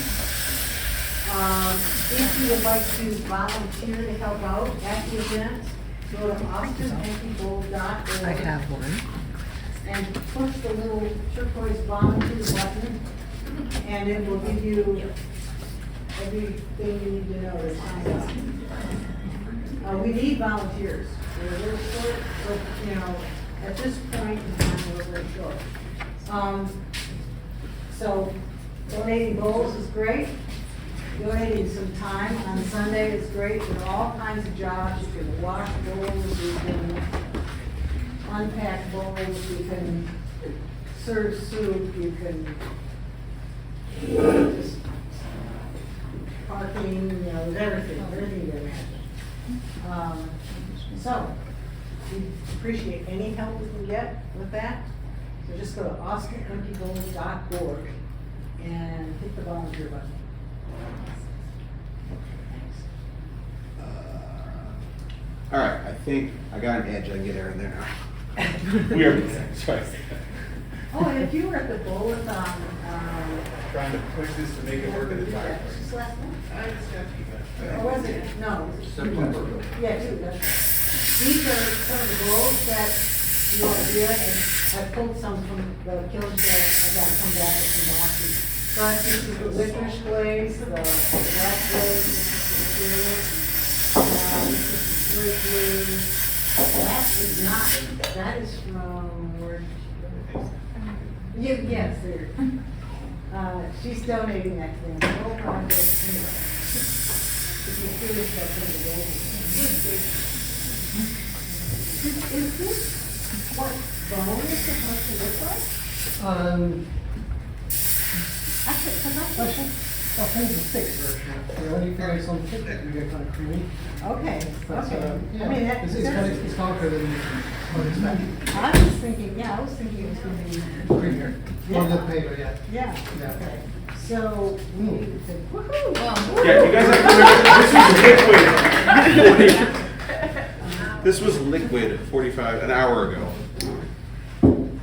If you would like to volunteer to help out at the event, go to austinemptybowl.org. I have one. And push the little turquoise volunteer button, and it will give you everything you need to know to sign up. We need volunteers. We're a little short, but at this point in time, we're very short. So donating bowls is great. Donating some time on Sunday is great. There are all kinds of jobs. You can wash bowls, you can unpack bowls, you can serve soup, you can just parking, there's everything you imagine. So, we appreciate any help we can get with that. So just go to austinemptybowl.org and hit the volunteer button. All right, I think I got an edge. I can get air in there now. We are, sorry. Oh, and if you were at the bowl-a-thon, Trying to push this to make it work at the time. just last month? Or was it? No. September. Yeah, two, that's right. These are some of the bowls that you want to get, and I pulled some from the kiln shed. I got to come back with some boxes. But this is the licorice glaze, the black glaze, this is the cereal. This is the slate glaze. That is not, that is from, where did she go? Yes, there. She's donating that to the whole project anyway. If you're curious about some of the goals. Is this what bone is supposed to look like? Actually, I'll change the thick version. When you finish on thick, you get kind of creamy. Okay, But, okay. yeah, I mean, it's darker than you would expect. I was thinking it was gonna be. Creamier. On the paper, yeah. Yeah, Yeah. okay. So, we said, woohoo! Yeah, you guys have to remember, this was a gift This was liquid an hour ago.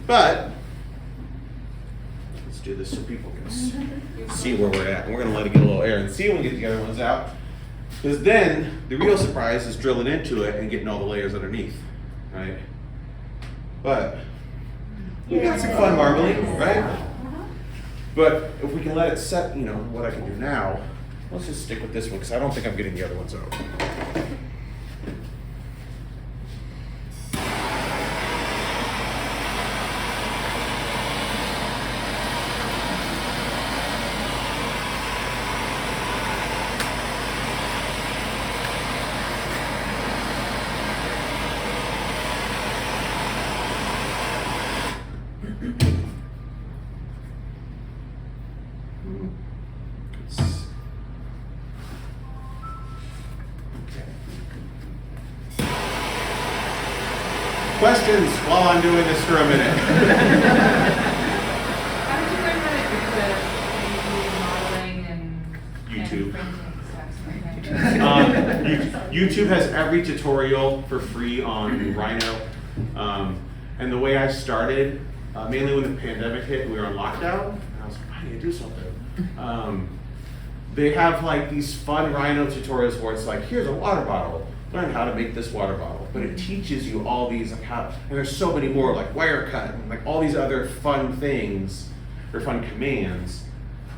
But let's do this so people can see where we're at. And we're gonna let it get a little air and see when we get the other ones out. Because then the real surprise is drilling into it and getting all the layers underneath, right? But we got some fun marbling, right? But if we can let it set, you know, what I can do now, let's just stick with this one because I don't think I'm getting the other ones out. Questions while I'm doing this for a minute? How did you learn how to do the modeling and YouTube. And printing stuff? YouTube has every tutorial for free on Rhino. And the way I started, mainly when the pandemic hit, we were on lockdown, and I was like, I need to do something. They have like these fun Rhino tutorials where it's like, here's a water bottle. Learn how to make this water bottle, but it teaches you all these like how, and there's so many more like wire cut and like all these other fun things or fun commands,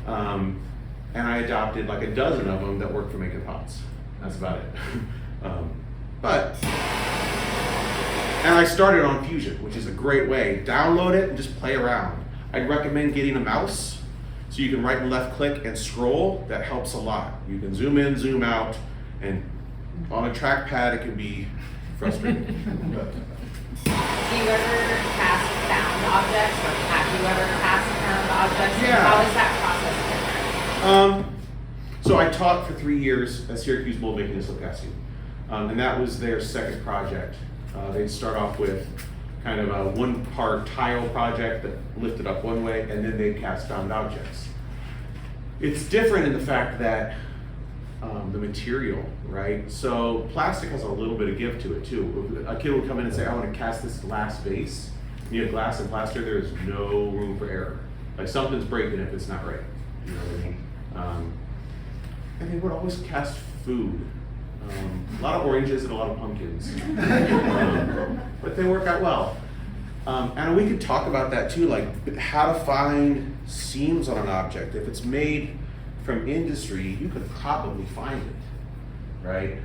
and I adopted like a dozen of them that work for making pots. That's about it. And I started on Fusion, which is a great way. Download it and just play around. I'd recommend getting a mouse so you can right and left click and scroll. That helps a lot. You can zoom in, zoom out, and on a trackpad, it can be frustrating. Do you ever cast found objects, or have you ever cast found objects? Yeah. How is that process different? So I taught for 3 years at Syracuse Mold Making and Slip Casting, and that was their second project. They'd start off with kind of a one-part tile project that lifted up one way, and then they'd cast found objects. It's different in the fact that the material, right? So plastic has a little bit of give to it too. A kid would come in and say, I want to cast this glass vase. You have glass and plaster, there is no room for error. Like something's breaking if it's not right. You know what I mean? And they would always cast food. A lot of oranges and a lot of pumpkins. But they work out well. And we could talk about that too, like how to find seams on an object. If it's made from industry, you could probably find it, right?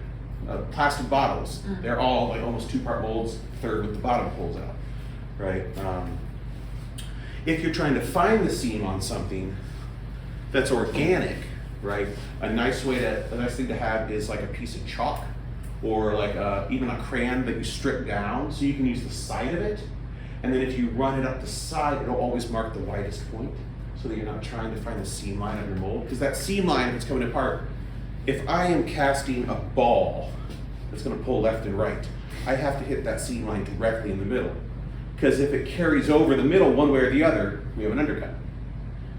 Plastic bottles, they're all like almost 2-part molds, third with the bottom pulls out, right? If you're trying to find the seam on something that's organic, right? A nice thing to have is like a piece of chalk or like even a crayon that you strip down so you can use the side of it. And then if you run it up the side, it'll always mark the widest point so that you're not trying to find the seam line of your mold. Because that seam line, if it's coming apart, if I am casting a ball that's gonna pull left and right, I have to hit that seam line directly in the middle. Because if it carries over the middle one way or the other, we have an undercut.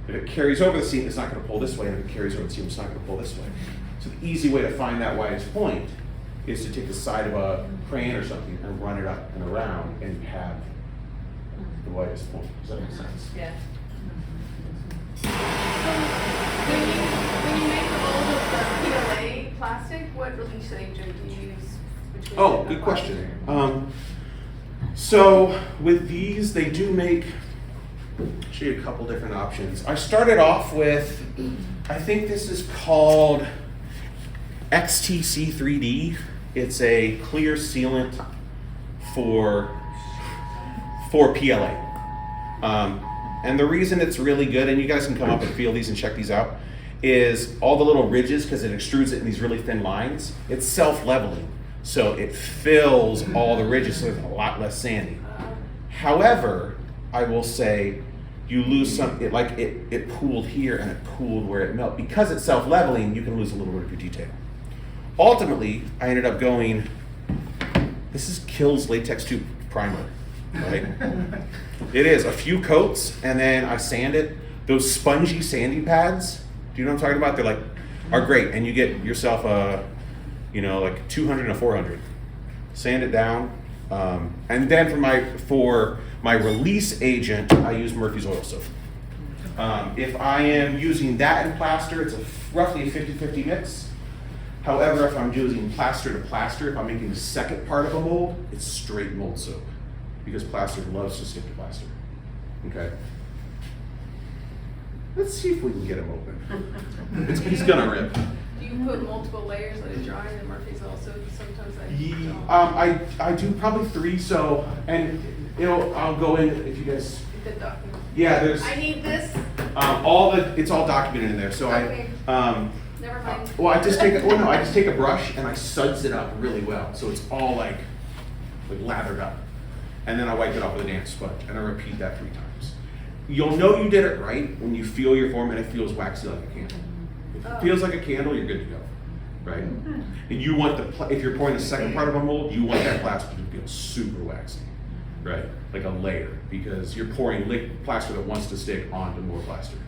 If it carries over the seam, it's not gonna pull this way, and if it carries over the seam, it's not gonna pull this way. So the easy way to find that widest point is to take the side of a crayon or something and run it up and around and have the widest point. Does that make sense? Yeah. When you make the mold of the PLA plastic, what release agent do you use? between Oh, the good plastic? question. So with these, they do make actually a couple different options. I started off with, I think this is called XTC 3D. It's a clear sealant for PLA. And the reason it's really good, and you guys can come up and feel these and check these out, is all the little ridges, because it extrudes it in these really thin lines, it's self-leveling. So it fills all the ridges, so there's a lot less sanding. However, I will say, you lose some, it pooled here and it pooled where it melted. Because it's self-leveling, you can lose a little bit of your detail. Ultimately, I ended up going, this is Kills Latex Tube Primer, right? It is a few coats, and then I sand it. Those spongy sanding pads, do you know what I'm talking about? They're like, are great, and you get yourself a you know, like 200 and a 400. Sand it down. And then for my release agent, I use Murphy's oil soap. If I am using that in plaster, it's roughly a 50-50 mix. However, if I'm using plaster to plaster, if I'm making the second part of a mold, it's straight mold soap, because plaster loves to stick to plaster. Okay? Let's see if we can get him open. He's gonna rip. Do you put multiple layers, let it dry, and then Murphy's also, sometimes I don't. I do probably 3, so, and I'll go in if you guys, The document. yeah, there's, I need this, it's all documented in there, so Okay. I, never mind. well, I just take a brush and I suds it up really well, so it's all like lathered up. And then I wipe it off with a damp sponge, and I repeat that 3 times. You'll know you did it right when you feel your form and it feels waxy like a candle. If it feels like a candle, you're good to go, right? And you want if you're pouring the second part of a mold, you want that plaster to feel super waxy, right? Like a layer, because you're pouring plaster that wants to stick onto more plaster.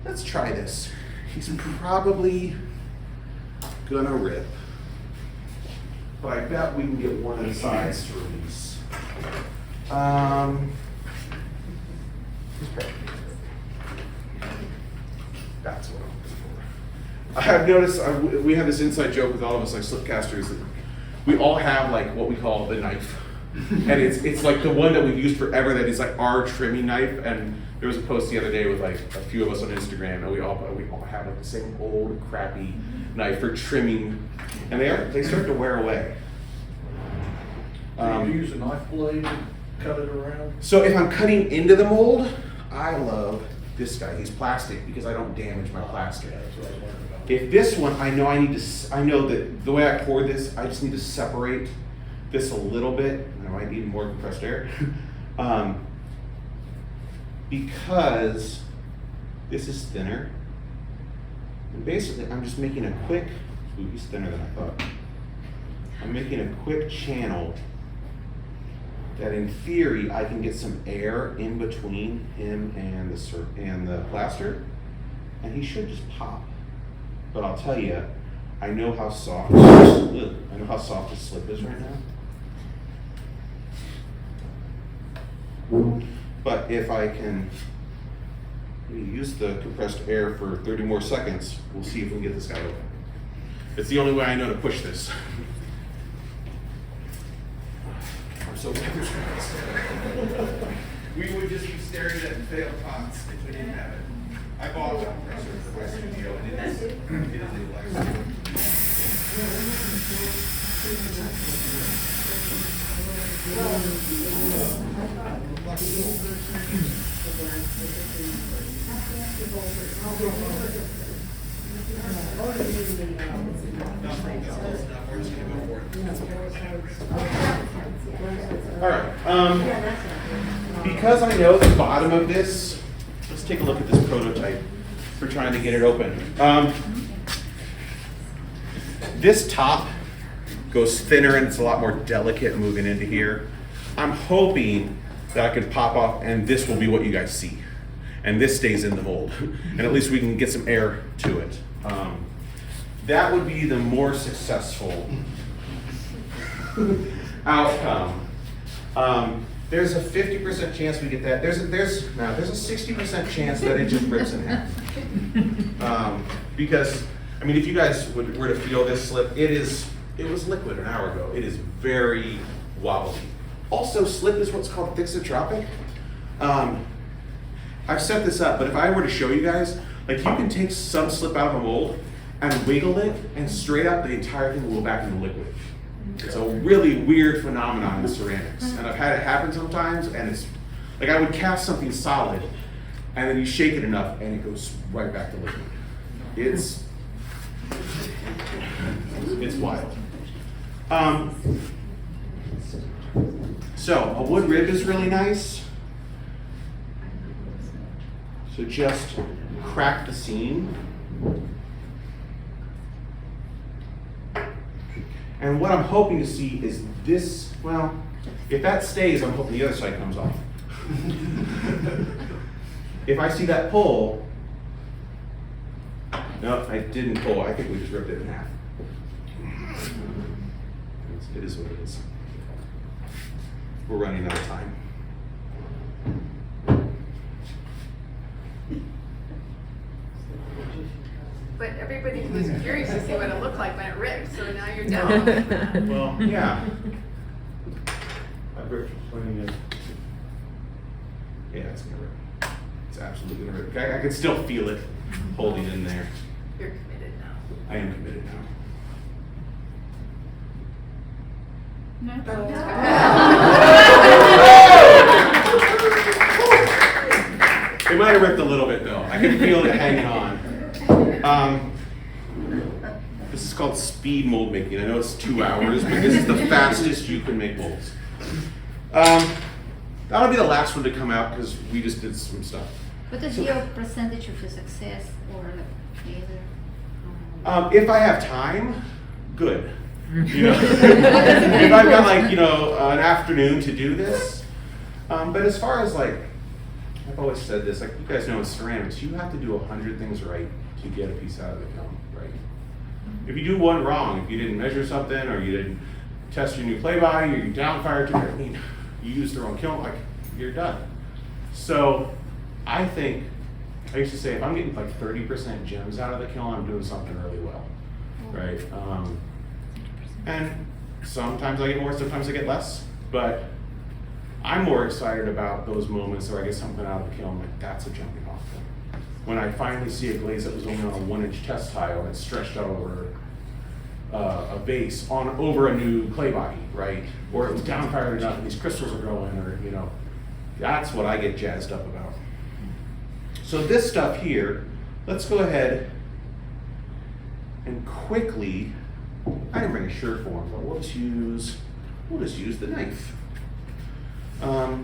Let's try this. He's probably gonna rip, but I bet we can get one of the sides to release. That's what I'm looking for. I have noticed we have this inside joke with all of us like slipcasters that we all have like what we call the knife, and it's like the one that we've used forever that is like our trimming knife. And there was a post the other day with like a few of us on Instagram, and we all have like the same old crappy knife for trimming, and they start to wear away. Do you use a knife blade to cut it around? So if I'm cutting into the mold, I love this guy. He's plastic because I don't damage my plaster. That's what I was wondering about. If this one, I know that the way I pour this, I just need to separate this a little bit. I might need more compressed air. Because this is thinner. And basically, I'm just making a quick, ooh, he's thinner than I thought. I'm making a quick channel that in theory, I can get some air in between him and the plaster, and he should just pop. But I'll tell you, I know how soft the slip is right now. But if I can use the compressed air for 30 more seconds, we'll see if we can get this guy open. It's the only way I know to push this. I'm so glad there's we would just be staring at failed pots if we didn't have it. I bought a compressor for my studio, and it is a All right. Because I know the bottom of this, let's take a look at this prototype. We're trying to get it open. This top goes thinner and it's a lot more delicate moving into here. I'm hoping that I can pop off and this will be what you guys see. And this stays in the mold. And at least we can get some air to it. That would be the more successful outcome. There's a 50% chance we get that. There's a 60% chance that it just rips in half. Because, I mean, if you guys were to feel this slip, it was liquid an hour ago. It is very wobbly. Also, slip is what's called thixotropic. I've set this up, but if I were to show you guys, like you can take some slip out of a mold and wiggle it, and straight up the entire thing will go back into liquid. It's a really weird phenomenon in ceramics, and I've had it happen sometimes, and it's like I would cast something solid, and then you shake it enough, and it goes right back to liquid. It's wild. So a wood rib is really nice. So just crack the seam. And what I'm hoping to see is this, well, if that stays, I'm hoping the other side comes off. If I see that pull, no, I didn't pull, I think we just ripped it in half. It is what it is. We're running out of time. But everybody was curious to see what it looked like when it ripped, so now you're done. Well, yeah. My Britt was playing it. Yeah, it's gonna rip. It's absolutely gonna rip. I can still feel it holding in there. You're committed now. I am committed now. It might have ripped a little bit though. I can feel it hanging on. This is called speed mold making. I know it's 2 hours, but this is the fastest you can make molds. That'll be the last one to come out because we just did some stuff. What is your percentage of your success or failure? If I have time, good. You know, if I've got like, you know, an afternoon to do this. But as far as like, I've always said this, like you guys know in ceramics, you have to do 100 things right to get a piece out of the kiln, right? If you do one wrong, if you didn't measure something, or you didn't test your new clay body, or you downfired to, I mean, you used the wrong kiln, like you're done. So I think, I used to say, if I'm getting like 30% gems out of the kiln, I'm doing something really well, right? And sometimes I get more, sometimes I get less, but I'm more excited about those moments where I get something out of the kiln, like that's a jumping off point. When I finally see a glaze that was only on a 1-inch test tile and it's stretched out over a base over a new clay body, right? Or it was downfired enough and these crystals are growing, or you know, that's what I get jazzed up about. So this stuff here, let's go ahead and quickly, I didn't bring a shirt for him, but we'll just use the knife. I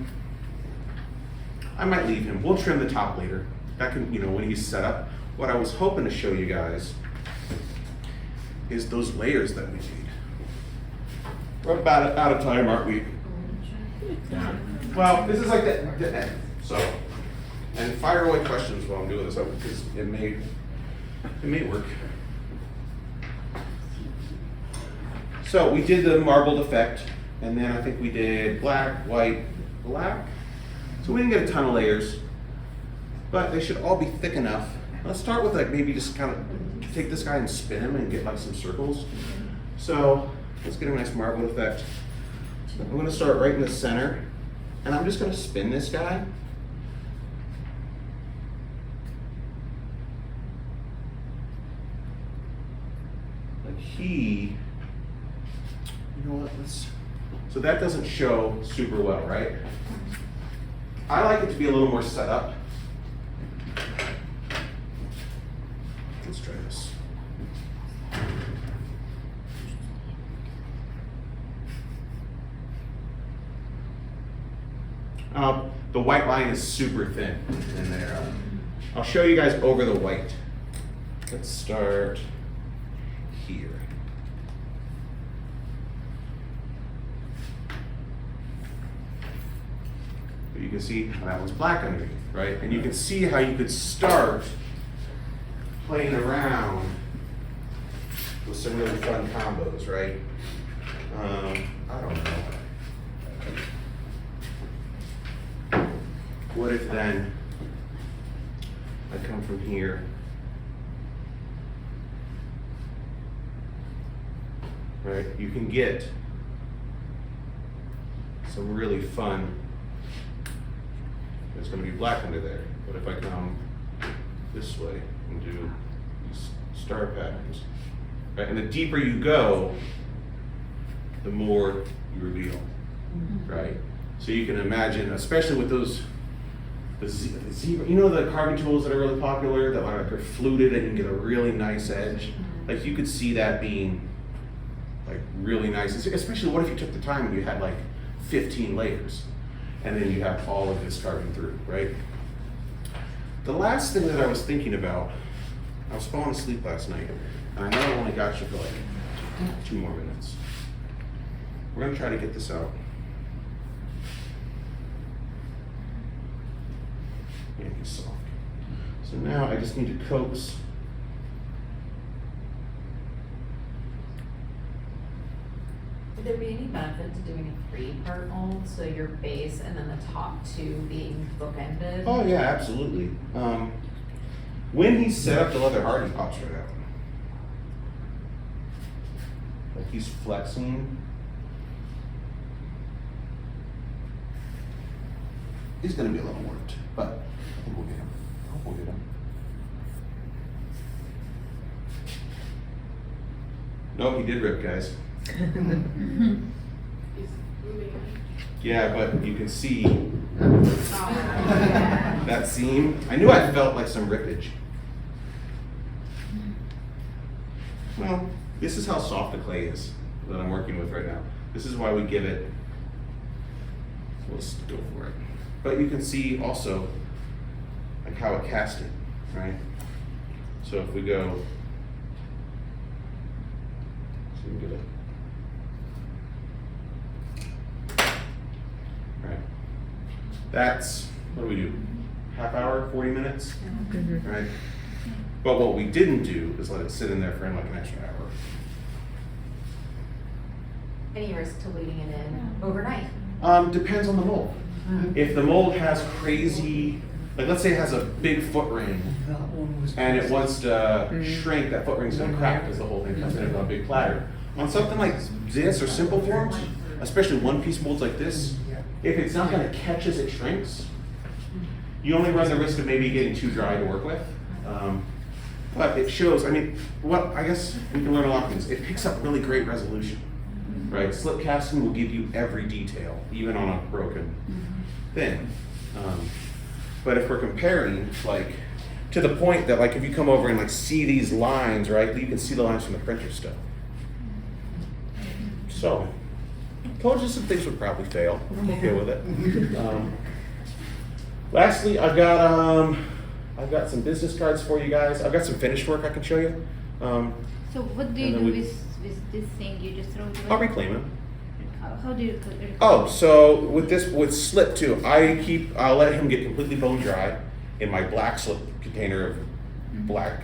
might leave him. We'll trim the top later. That can, you know, when he's set up. What I was hoping to show you guys is those layers that we made. We're about out of time, aren't we? Well, this is like the end. So, and fire away questions while I'm doing this, because it may work. So we did the marbled effect, and then I think we did black, white, black. So we didn't get a ton of layers, but they should all be thick enough. Let's start with like maybe just kind of take this guy and spin him and get like some circles. So let's get a nice marbled effect. I'm going to start right in the center, and I'm just going to spin this guy. Like you know what, so that doesn't show super well, right? I like it to be a little more set up. Let's try this. The white line is super thin in there. I'll show you guys over the white. Let's start here. But you can see that one's black underneath, right? And you can see how you could start playing around with some really fun combos, right? I don't know. What if then I come from here, right? You can get some really fun. It's going to be black under there. But if I come this way and do these star patterns, right? And the deeper you go, the more you reveal, right? So you can imagine, especially with those, the zebra, you know the carving tools that are really popular, that are fluted and you can get a really nice edge? Like you could see that being like really nice, especially what if you took the time and you had like 15 layers? And then you have all of this carving through, right? The last thing that I was thinking about, I was falling asleep last night, and I know I only got you for like 2 more minutes. We're gonna try to get this out. And he's soft. So now I just need to coax Would there be any benefit to doing a 3-part mold, so your base and then the top 2 being bookended? Oh yeah, absolutely. When he's set up the leather hard, he pops right out. Like he's flexing. He's gonna be a little worked, but I think we'll get him. I hope we'll get him. No, he did rip, guys. He's moving in. Yeah, but you can see Oh, that seam. I knew I felt like some rippage. Well, this is how soft the clay is that I'm working with right now. This is why we give it, let's go for it. But you can see also like how it casted, right? So if we go, so we get it. Right. That's, what do we do? Half hour, 40 minutes? Right? But what we didn't do is let it sit in there for like an extra hour. Any risk to leaving it in overnight? Depends on the mold. If the mold has crazy, like let's say it has a big foot ring That one was. and it wants to shrink, that foot ring's gonna crack because the whole thing comes in a big platter. On something like this or simple forms, especially one-piece molds like this, if it's not gonna catch as it shrinks, you only run the risk of maybe getting too dry to work with. But it shows, I mean, I guess we can learn a lot from this. It picks up really great resolution, right? Slip casting will give you every detail, even on a broken thing. But if we're comparing, like, to the point that, like, if you come over and, like, see these lines, right, you can see the lines from the printer still. So, told you some things would probably fail. I'm okay with it. Lastly, I've got some business cards for you guys. I've got some finished work I can show you. So what do you And then do we- with this thing? You just throw it away? I'll reclaim it. How do you? Oh, so with slip too, I'll let him get completely bone dry in my black slip container of black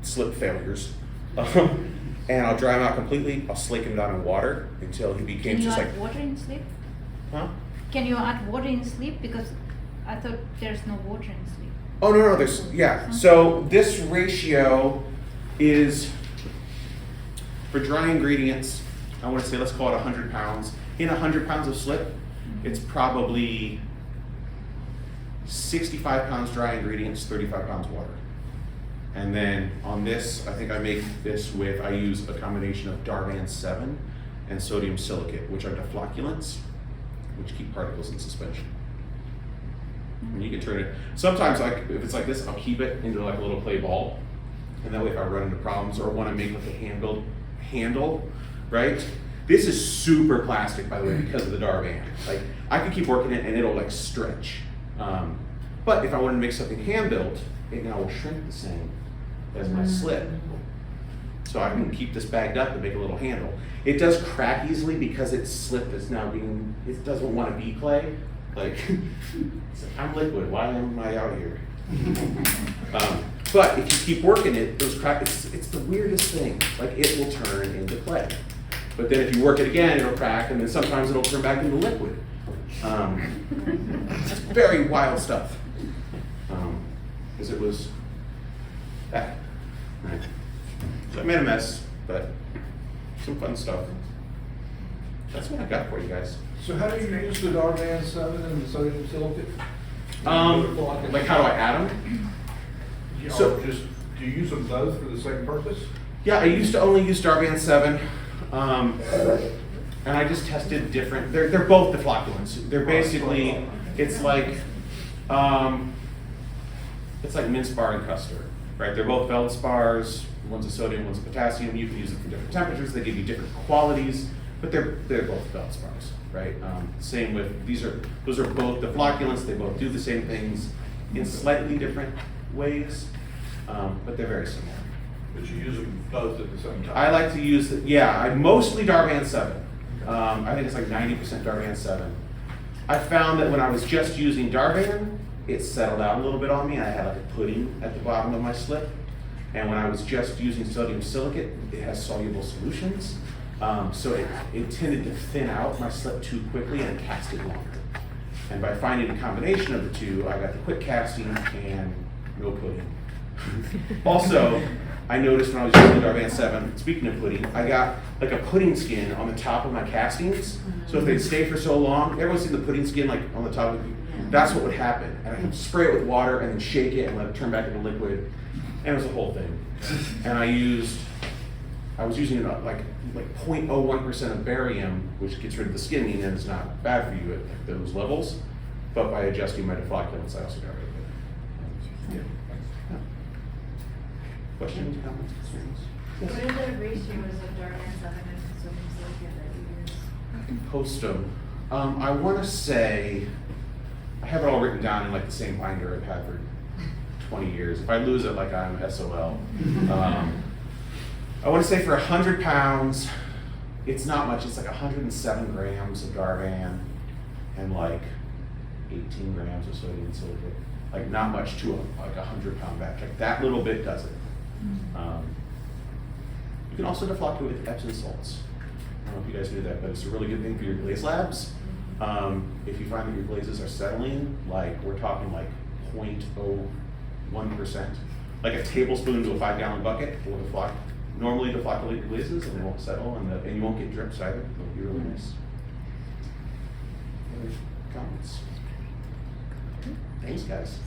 slip failures. And I'll dry him out completely. I'll slake him down in water until he became Can you just add like, water in sleep? huh? Can you add water in sleep? Because I thought there's no water in sleep. Oh, no, there's, yeah. So this ratio is for dry ingredients, I want to say, let's call it 100 pounds. In 100 pounds of slip, it's probably 65 pounds dry ingredients, 35 pounds water. And then on this, I think I make this with, I use a combination of Darvan 7 and sodium silicate, which are deflocculants, which keep particles in suspension. And you can turn it, sometimes like, if it's like this, I'll keep it into like a little clay ball. And that way if I run into problems or want to make like a handle, right? This is super plastic, by the way, because of the Darvan. Like, I can keep working it and it'll like stretch. But if I want to make something hand-built, it now will shrink the same as my slip. So I can keep this bagged up and make a little handle. It does crack easily because it's slip that's now it doesn't want to be clay. Like, I'm liquid, why am I out here? But if you keep working it, those cracks, it's the weirdest thing. Like, it will turn into clay. But then if you work it again, it'll crack, and then sometimes it'll turn back into liquid. It's very wild stuff. Because it was that. Right. So I made a mess, but some fun stuff. That's what I got for you guys. So how do you use the Darvan 7 and the sodium silicate? Like how do I add them? So just, do you use them both for the same purpose? Yeah, I used to only use Darvan 7. And I just tested different, they're both deflocculants. They're basically, it's like mince bar and custard, right? They're both feldspars. One's a sodium, one's a potassium. You can use them for different temperatures. They give you different qualities, but they're both feldspars, right? Same with those are both deflocculants. They both do the same things in slightly different ways, but they're very similar. But you use them both at the same time? I like to use, I mostly Darvan 7. I think it's like 90% Darvan 7. I found that when I was just using Darvan, it settled out a little bit on me. I had like a pudding at the bottom of my slip. And when I was just using sodium silicate, it has soluble solutions. So it tended to thin out my slip too quickly and casted longer. And by finding a combination of the two, I got the quick casting and no pudding. Also, I noticed when I was using the Darvan 7, speaking of pudding, I got like a pudding skin on the top of my castings. So if they'd stay for so long, everyone's seen the pudding skin like on the top of it. That's what would happen. And I would spray it with water and then shake it and let it turn back into liquid. And it was a whole thing. And I was using like 0.01% of barium, which gets rid of the skinning and is not bad for you at like those levels. But by adjusting my defloctants, I also got rid of it. Yeah. Questions, comments, concerns? What are the ratios of Darvan 7 and sodium silicate that you use? Postum. I want to say, I have it all written down in like the same binder I've had for 20 years. If I lose it, like I'm SOL. I want to say for 100 pounds, it's not much. It's like 107 grams of Darvan and like 18 grams of sodium silicate. Like not much to like 100-pound batch. Like that little bit does it. You can also defloct it with Epsom salts. I don't know if you guys knew that, but it's a really good thing for your glaze labs. If you find that your glazes are settling, like we're talking like 0.01%, like a tablespoon to a 5-gallon bucket will defloct. Normally deflocculate your glazes and they won't settle, and you won't get drips either. It'll be really nice. Other comments? Thanks, guys.